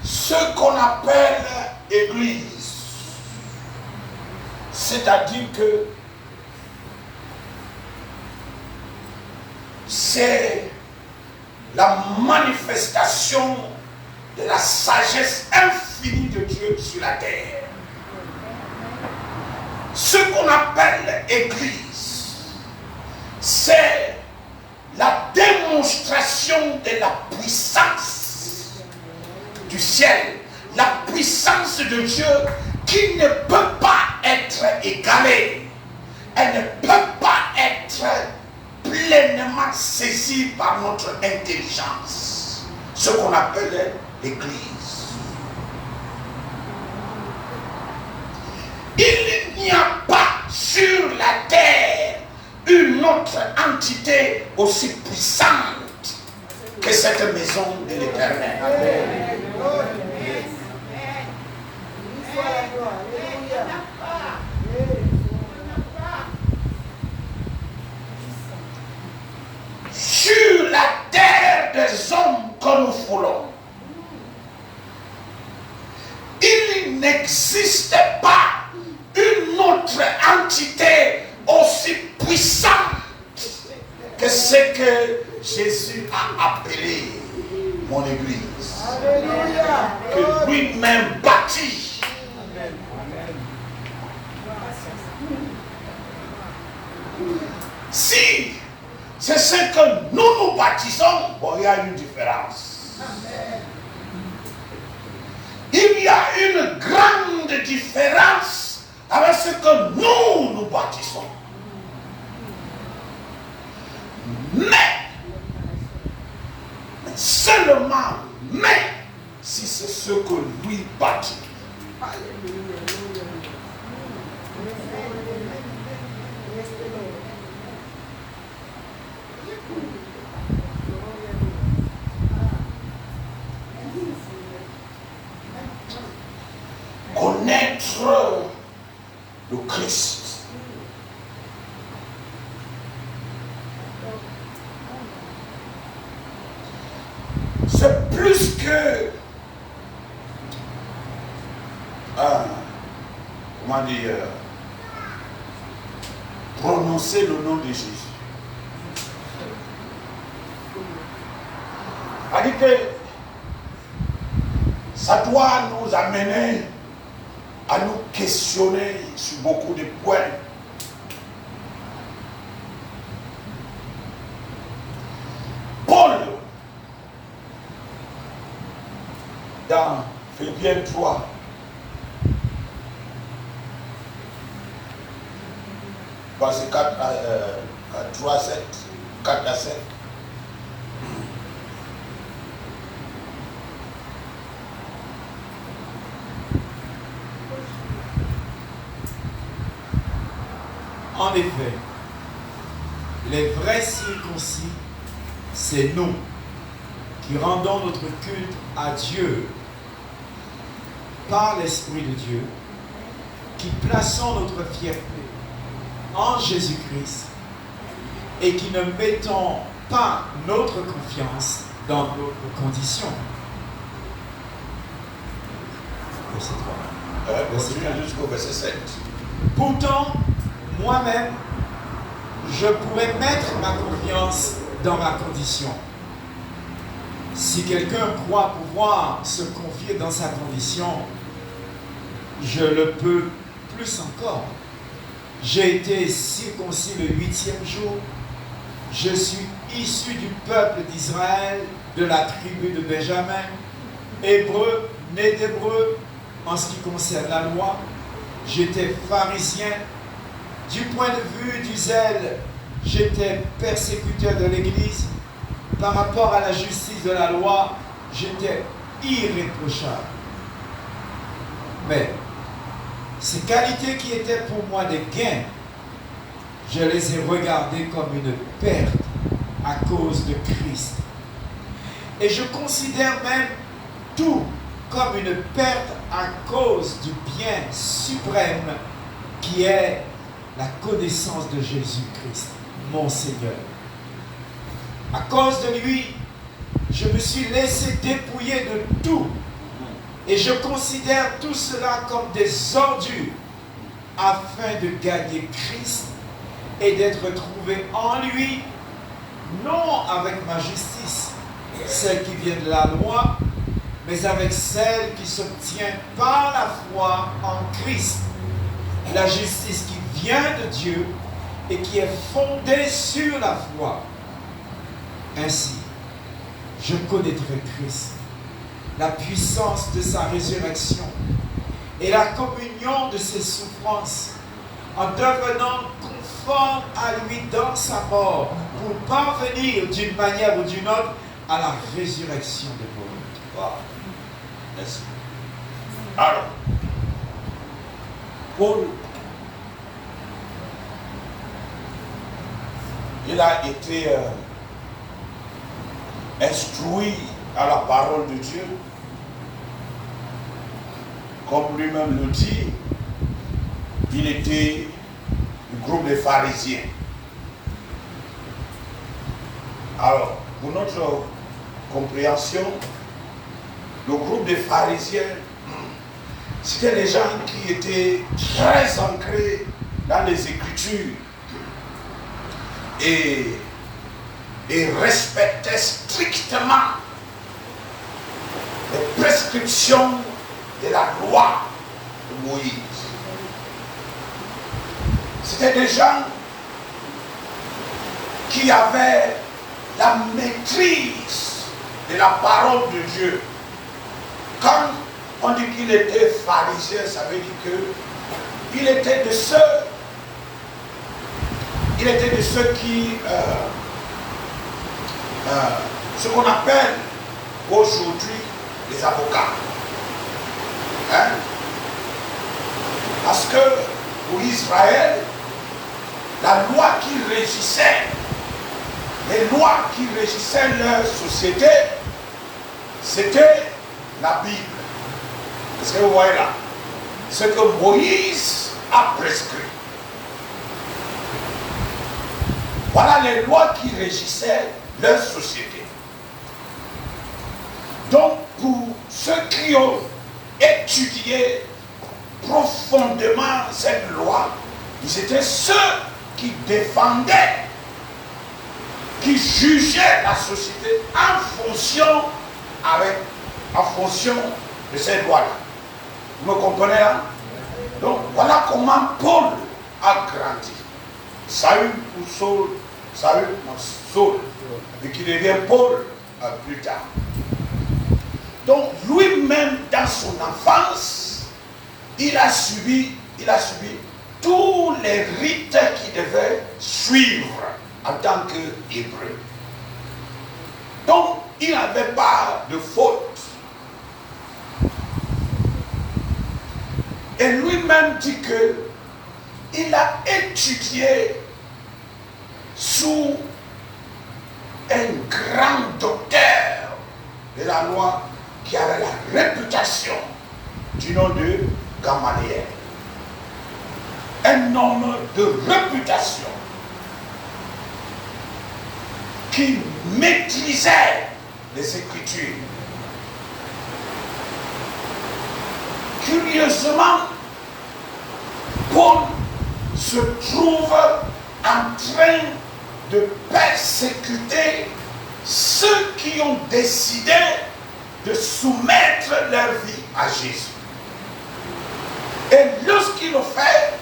Ce qu'on appelle église, c'est-à-dire que c'est la manifestation de la sagesse infinie de Dieu sur la terre. Ce qu'on appelle église, c'est la démonstration de la puissance du ciel, la puissance de Dieu qui ne peut pas être égalée. Elle ne peut pas être pleinement saisie par notre intelligence. Ce qu'on appelle l'église. Il n'y a pas sur la terre une autre entité aussi puissante que cette maison de l'Éternel. Sur la terre des hommes que nous foulons, il n'existe pas une autre entité aussi puissante que ce que Jésus a appelé mon église. Alléluia. Que lui-même bâtit. Si c'est ce que nous bâtissons, bon, il y a une différence. Amen. Il y a une grande différence avec ce que nous bâtissons. Mais seulement, si c'est ce que lui bâtit. Connaître le Christ. C'est plus que comment dire, prononcer le nom de Jésus. C'est-à-dire que ça doit nous amener à nous questionner sur beaucoup de points. Paul, dans Philippiens 3, verset 3, 7, 4 à 5. En effet, les vrais circoncis, c'est nous qui rendons notre culte à Dieu par l'Esprit de Dieu, qui plaçons notre fierté en Jésus-Christ et qui ne mettons pas notre confiance dans notre condition. Verset 3. Continue jusqu'au verset 7. Pourtant, moi-même, je pourrais mettre ma confiance dans ma condition. Si quelqu'un croit pouvoir se confier dans sa condition, je le peux plus encore. J'ai été circoncis le 8e jour. Je suis issu du peuple d'Israël, de la tribu de Benjamin, hébreu, né d'hébreu, en ce qui concerne la loi. J'étais pharisien. Du point de vue du zèle, j'étais persécuteur de l'Église. Par rapport à la justice de la loi, j'étais irréprochable. Mais ces qualités qui étaient pour moi des gains, je les ai regardées comme une perte à cause de Christ. Et je considère même tout comme une perte à cause du bien suprême qui est la connaissance de Jésus-Christ, mon Seigneur. À cause de lui, je me suis laissé dépouiller de tout. Et je considère tout cela comme des ordures afin de gagner Christ et d'être trouvé en lui, non avec ma justice, celle qui vient de la loi, mais avec celle qui s'obtient par la foi en Christ. La justice qui vient de Dieu et qui est fondée sur la foi. Ainsi, je connaîtrai Christ, la puissance de sa résurrection et la communion de ses souffrances, en devenant conforme à lui dans sa mort, pour parvenir d'une manière ou d'une autre à la résurrection des morts. Wow. Merci. Alors, Paul, il a été instruit à la parole de Dieu, comme lui-même le dit, il était du groupe des pharisiens. Alors, pour notre compréhension, le groupe des pharisiens, c'était des gens qui étaient très ancrés dans les Écritures et respectaient strictement les prescriptions de la loi de Moïse. C'était des gens qui avaient la maîtrise de la parole de Dieu. Quand on dit qu'il était pharisien, ça veut dire qu'il était de ceux qui ce qu'on appelle aujourd'hui les avocats. Hein? Parce que pour Israël, la loi qui régissait, les lois qui régissaient leur société, c'était la Bible. Est-ce que vous voyez là? Ce que Moïse a prescrit. Voilà les lois qui régissaient leur société. Donc, pour ceux qui ont étudié profondément cette loi, ils étaient ceux qui défendaient, qui jugeaient la société en fonction de cette loi-là. Vous me comprenez là? Donc, voilà comment Paul a grandi. Saül ou Saul, Saul, et qui devient Paul plus tard. Donc lui-même, dans son enfance, il a subi tous les rites qu'il devait suivre en tant qu'hébreu. Donc, il n'avait pas de faute. Et lui-même dit que il a étudié sous un grand docteur de la loi qui avait la réputation du nom de Gamaliel. Un homme de réputation qui maîtrisait les Écritures. Curieusement, Paul se trouve en train de persécuter ceux qui ont décidé de soumettre leur vie à Jésus. Et lorsqu'il le fait,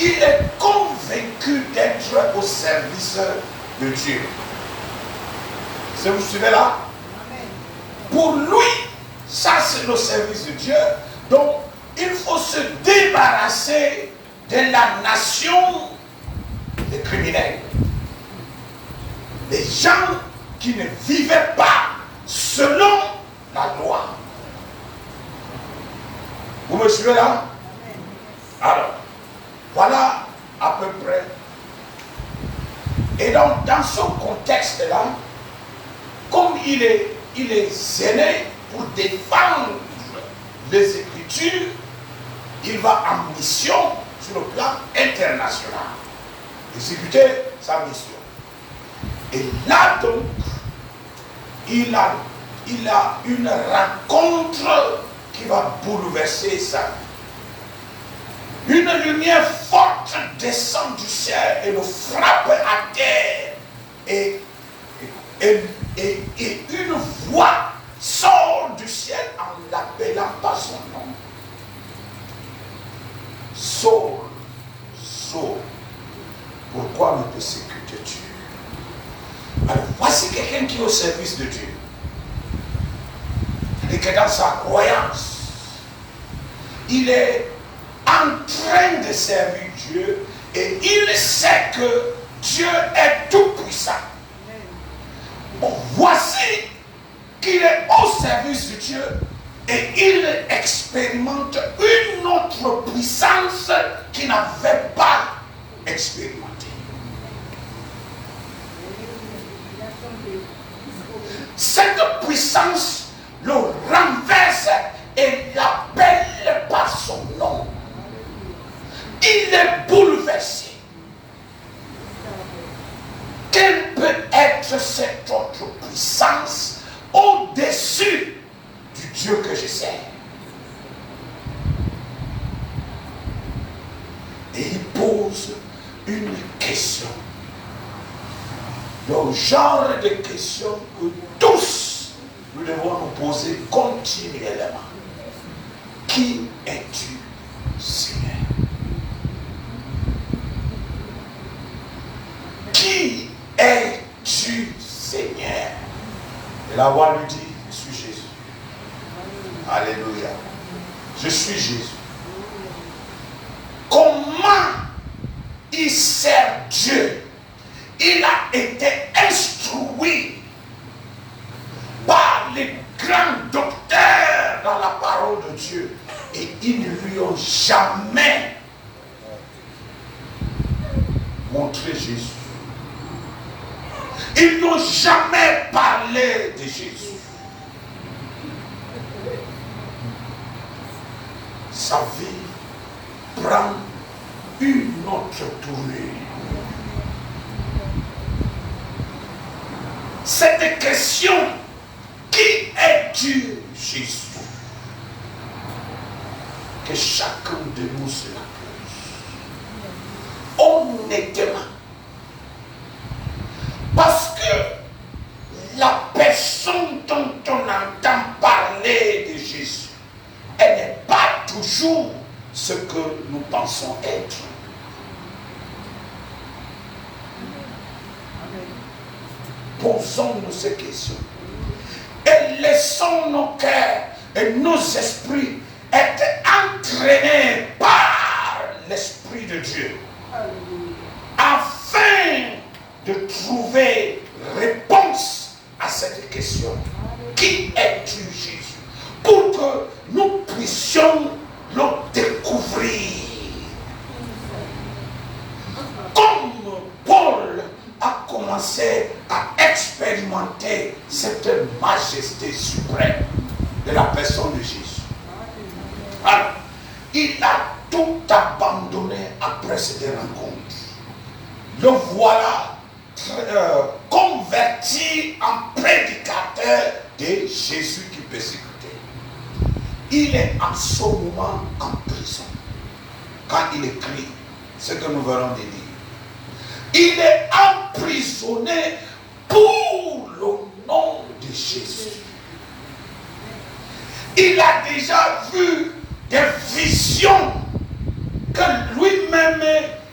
il est convaincu d'être au service de Dieu. Si vous suivez là? Pour lui, ça c'est le service de Dieu. Donc, il faut se débarrasser de la nation des criminels. Les gens qui ne vivaient pas selon la loi. Vous me suivez là? Alors, voilà à peu près. Et donc, dans ce contexte-là, comme il est zélé pour défendre les Écritures, il va en mission sur le plan international. Exécuter sa mission. Et là donc, il a une rencontre qui va bouleverser sa vie. Une lumière forte descend du ciel et le frappe à terre. Et une voix sort du ciel en l'appelant par son nom. Saul, Saul, pourquoi me persécutes-tu? Alors voici quelqu'un qui est au service de Dieu. Et que dans sa croyance, il est en train de servir Dieu et il sait que Dieu est tout puissant. Bon, voici qu'il est au service de Dieu et il expérimente une autre puissance qu'il n'avait pas expérimentée. Cette puissance le renverse et l'appelle par son nom. Il est bouleversé. Quelle peut être cette autre puissance au-dessus du Dieu que je sers? Et il pose une question. Le genre de questions que tous nous devons nous poser continuellement. Qui es-tu, Seigneur? Qui es-tu, Seigneur? Et la voix lui dit, je suis Jésus. Alléluia. Je suis Jésus. Comment il sert Dieu? Il a été instruit par les grands docteurs dans la parole de Dieu. Et ils ne lui ont jamais montré Jésus. Ils n'ont jamais parlé de Jésus. Sa vie prend une autre tournure. Cette question, qui es-tu, Jésus? Que chacun de nous se la pose. Honnêtement. Parce que la personne dont on entend parler de Jésus, elle n'est pas toujours ce que nous pensons être. Posons-nous ces questions et laissons nos cœurs et nos esprits être entraînés par l'Esprit de Dieu afin de trouver réponse à cette question. Qui es-tu, Jésus? Pour que nous puissions le découvrir. Comme Paul a commencé à expérimenter cette majesté suprême de la personne de Jésus. Alors, il a tout abandonné après cette rencontre. Le voilà converti en prédicateur de Jésus qui persécutait. Il est en ce moment en prison. Quand il écrit ce que nous verrons de lire. Il est emprisonné pour le nom de Jésus. Il a déjà vu des visions que lui-même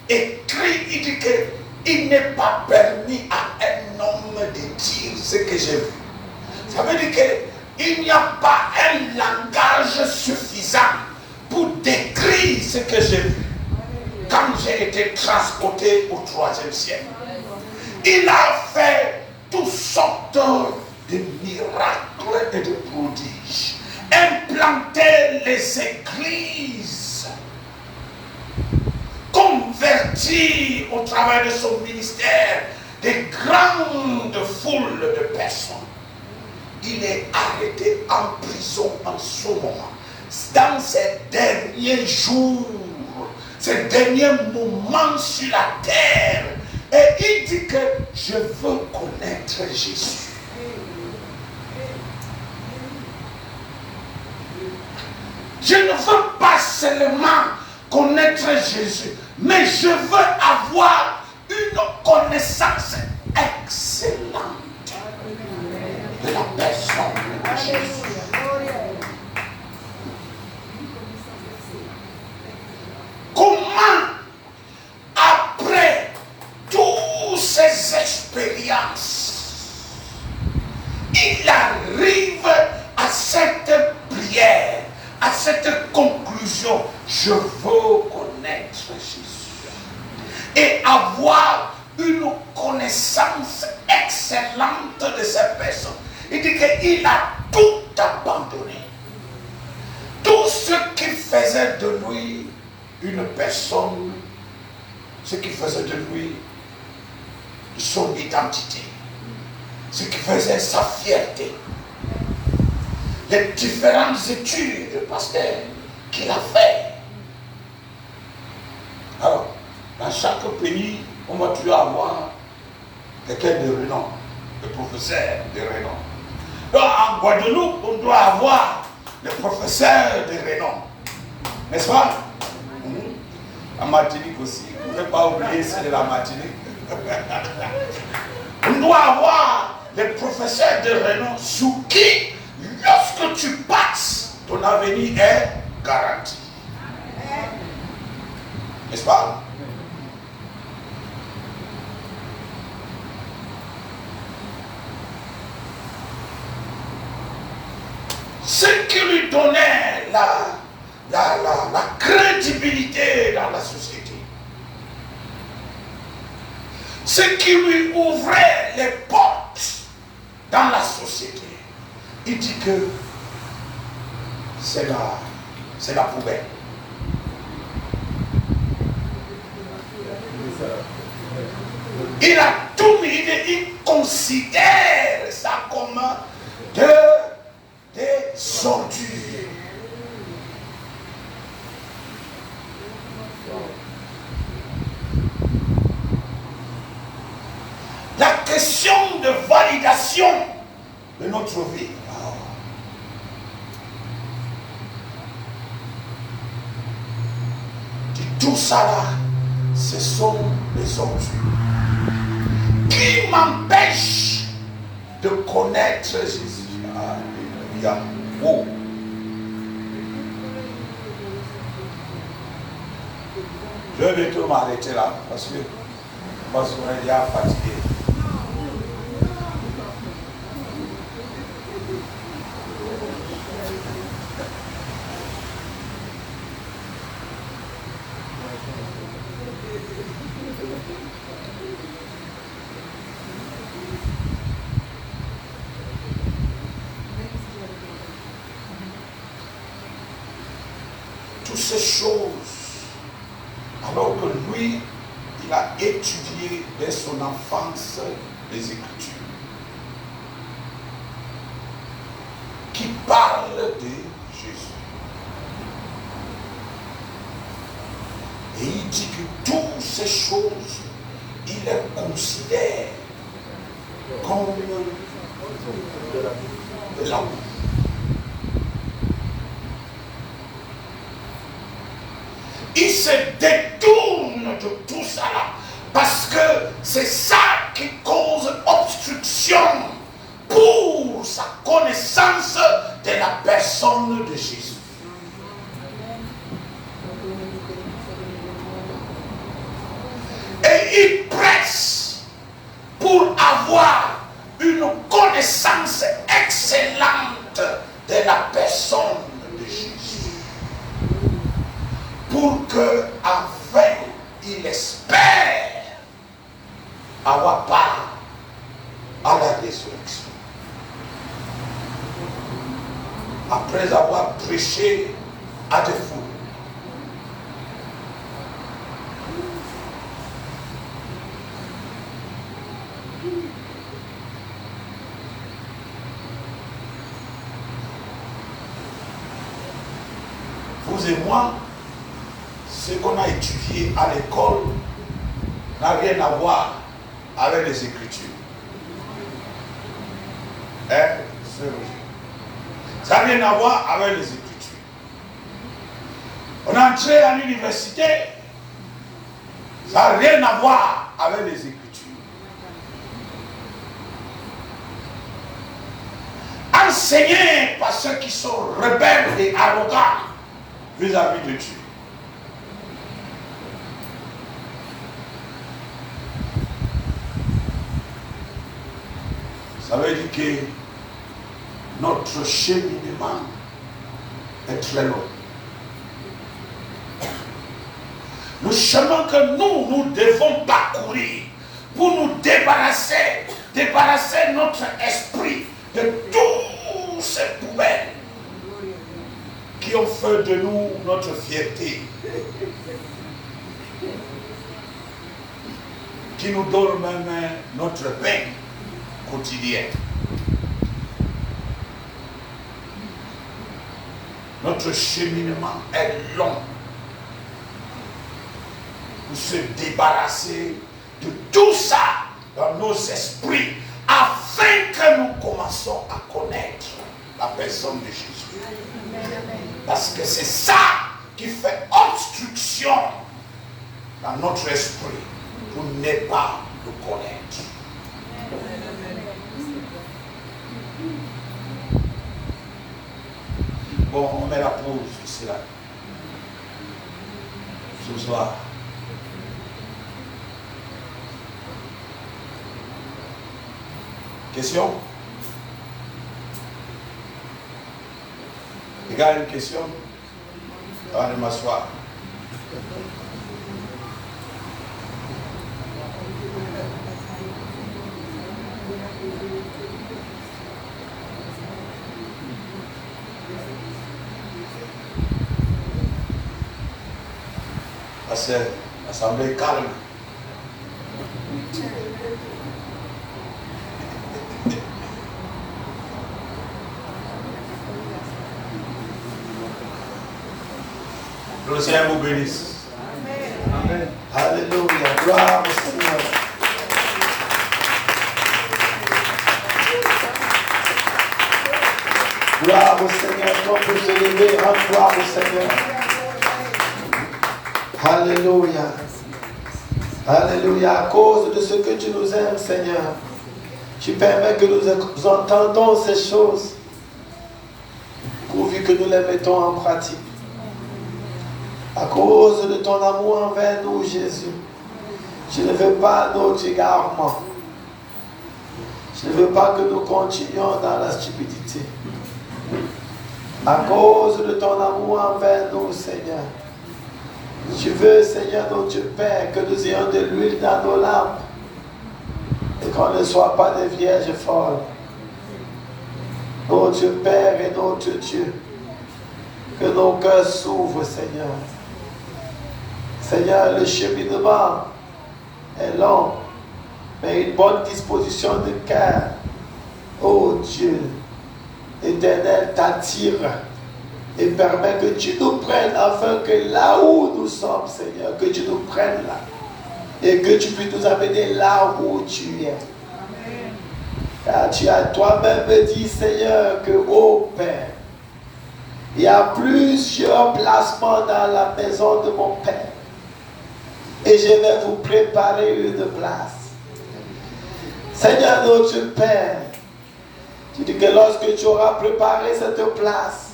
écrit. Il dit qu'il n'est pas permis à un homme de dire ce que j'ai vu. Ça veut dire qu'il n'y a pas un langage suffisant pour décrire ce que j'ai vu. Quand j'ai été transporté au 3e siècle, il a fait toutes sortes de miracles et de prodiges, implanté les églises, converti au travers de son ministère des grandes foules de personnes. Il est arrêté en prison en ce moment, dans ces derniers jours, ces derniers moments sur la terre. Et il dit que je veux connaître Jésus. Je ne veux pas seulement connaître Jésus, mais je veux avoir une connaissance excellente de la personne de Jésus. Comment, après toutes ces expériences, il arrive à cette prière, à cette conclusion: je veux connaître Jésus et avoir une connaissance excellente de cette personne. Il dit qu'il a tout abandonné. Tout ce qui faisait de lui une personne, ce qui faisait de lui son identité, ce qui faisait sa fierté, les différentes études, pasteur, qu'il a fait. Alors, dans chaque pays, on va toujours avoir quelqu'un de renom, le professeur de renom. Donc, en Guadeloupe, on doit avoir le professeur de renom. N'est-ce pas? En Martinique aussi. Vous ne pouvez pas oublier, c'est de la Martinique. On doit avoir les professeurs de renom sous qui, lorsque tu passes, ton avenir est garanti. N'est-ce pas? Ce qui lui donnait la crédibilité dans la société, ce qui lui ouvrait les portes dans la société, il dit que c'est la poubelle. Il a tout mis, il considère ça comme des ordures. La question de validation de notre vie. Tout ça là, ce sont les ordures qui m'empêchent de connaître Jésus. Alléluia. Oh. Je vais bientôt m'arrêter là parce qu'on est déjà fatigué. toutes ces choses, alors que lui, il a étudié dès son enfance les Écritures, qui parlent de Jésus. Et il dit que toutes ces choses, il les considère comme de l'amour. Il se détourne de tout ça là, parce que c'est ça qui cause obstruction pour sa connaissance de la personne de Jésus. Et il presse pour avoir une connaissance excellente de la personne de Jésus. Pour que, enfin, il espère avoir part à la résurrection. Après avoir prêché à des fous. Vous et moi, ce qu'on a étudié à l'école n'a rien à voir avec les Écritures. Hein? Ça n'a rien à voir avec les Écritures. On est entré à l'université, ça n'a rien à voir avec les Écritures. Enseigné par ceux qui sont rebelles et arrogants vis-à-vis de Dieu. Ça veut dire que notre cheminement est très long. Le chemin que nous devons parcourir pour nous débarrasser notre esprit de toutes ces poubelles qui ont fait de nous notre fierté, qui nous donnent même notre pain quotidien. Notre cheminement est long pour se débarrasser de tout ça dans nos esprits afin que nous commençons à connaître la personne de Jésus. Parce que c'est ça qui fait obstruction dans notre esprit pour ne pas le connaître. Bon, on met la pause ici là. Ce soir. Question? Les gars, une question? Avant de m'asseoir. C'est l'assemblée calme. Que le Seigneur vous bénisse. Amen. Alléluia. Gloire au Seigneur. Gloire au Seigneur. On peut se lever en gloire au Seigneur. Alléluia. Alléluia. À cause de ce que tu nous aimes, Seigneur, tu permets que nous entendons ces choses pourvu que nous les mettons en pratique. À cause de ton amour envers nous, Jésus, je ne veux pas notre égarement. Je ne veux pas que nous continuions dans la stupidité. À cause de ton amour envers nous, Seigneur, je veux, Seigneur, notre Père, que nous ayons de l'huile dans nos lampes et qu'on ne soit pas des vierges folles. Notre Père et notre Dieu, Que nos cœurs s'ouvrent, Seigneur. Seigneur, le cheminement est long, mais une bonne disposition de cœur, oh Dieu, éternel, t'attire et permet que tu nous prennes afin que là où nous sommes, Seigneur, que tu nous prennes là et que tu puisses nous amener là où tu es. Car tu as toi-même dit, Seigneur, que, ô Père, il y a plusieurs placements dans la maison de mon Père. Et je vais vous préparer une place. Seigneur notre Père, tu dis que lorsque tu auras préparé cette place,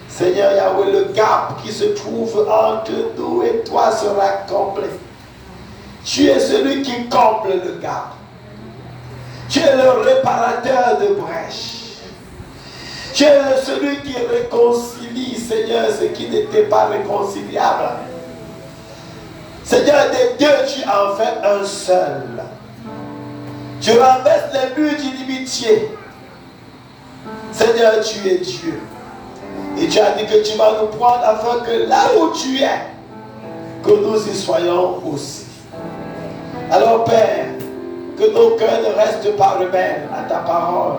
Seigneur Yahweh, le gap qui se trouve entre nous et toi sera comblé. Tu es celui qui comble le gap. Tu es le réparateur de brèches. Tu es celui qui réconcilie, Seigneur, ce qui n'était pas réconciliable. Seigneur, des deux, tu en fais un seul. Tu renverses les murs d'inimitié. Seigneur, tu es Dieu. Et tu as dit que tu vas nous prendre afin que là où tu es, que nous y soyons aussi. Alors, Père, que nos cœurs ne restent pas rebelles à ta parole.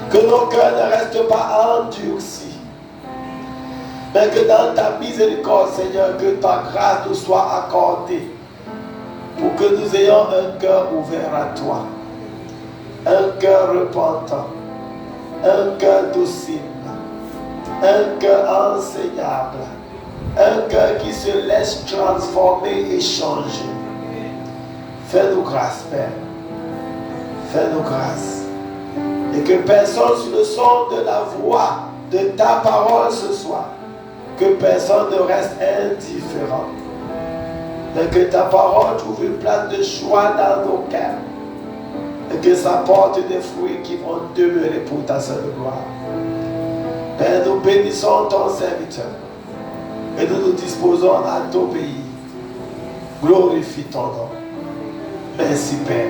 Que nos cœurs ne restent pas endurcis. Mais que dans ta miséricorde, Seigneur, que ta grâce nous soit accordée pour que nous ayons un cœur ouvert à toi, un cœur repentant, un cœur docile, un cœur enseignable, un cœur qui se laisse transformer et changer. Fais-nous grâce, Père. Fais-nous grâce. Et que personne sur le son de la voix de ta parole ce soir, que personne ne reste indifférent. Mais que ta parole trouve une place de joie dans nos cœurs. Et que ça porte des fruits qui vont demeurer pour ta seule gloire. Père, nous bénissons ton serviteur. Et nous nous disposons à t'obéir. Glorifie ton nom. Merci, Père.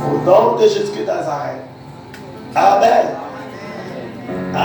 Au nom de Jésus de Nazareth. Amen.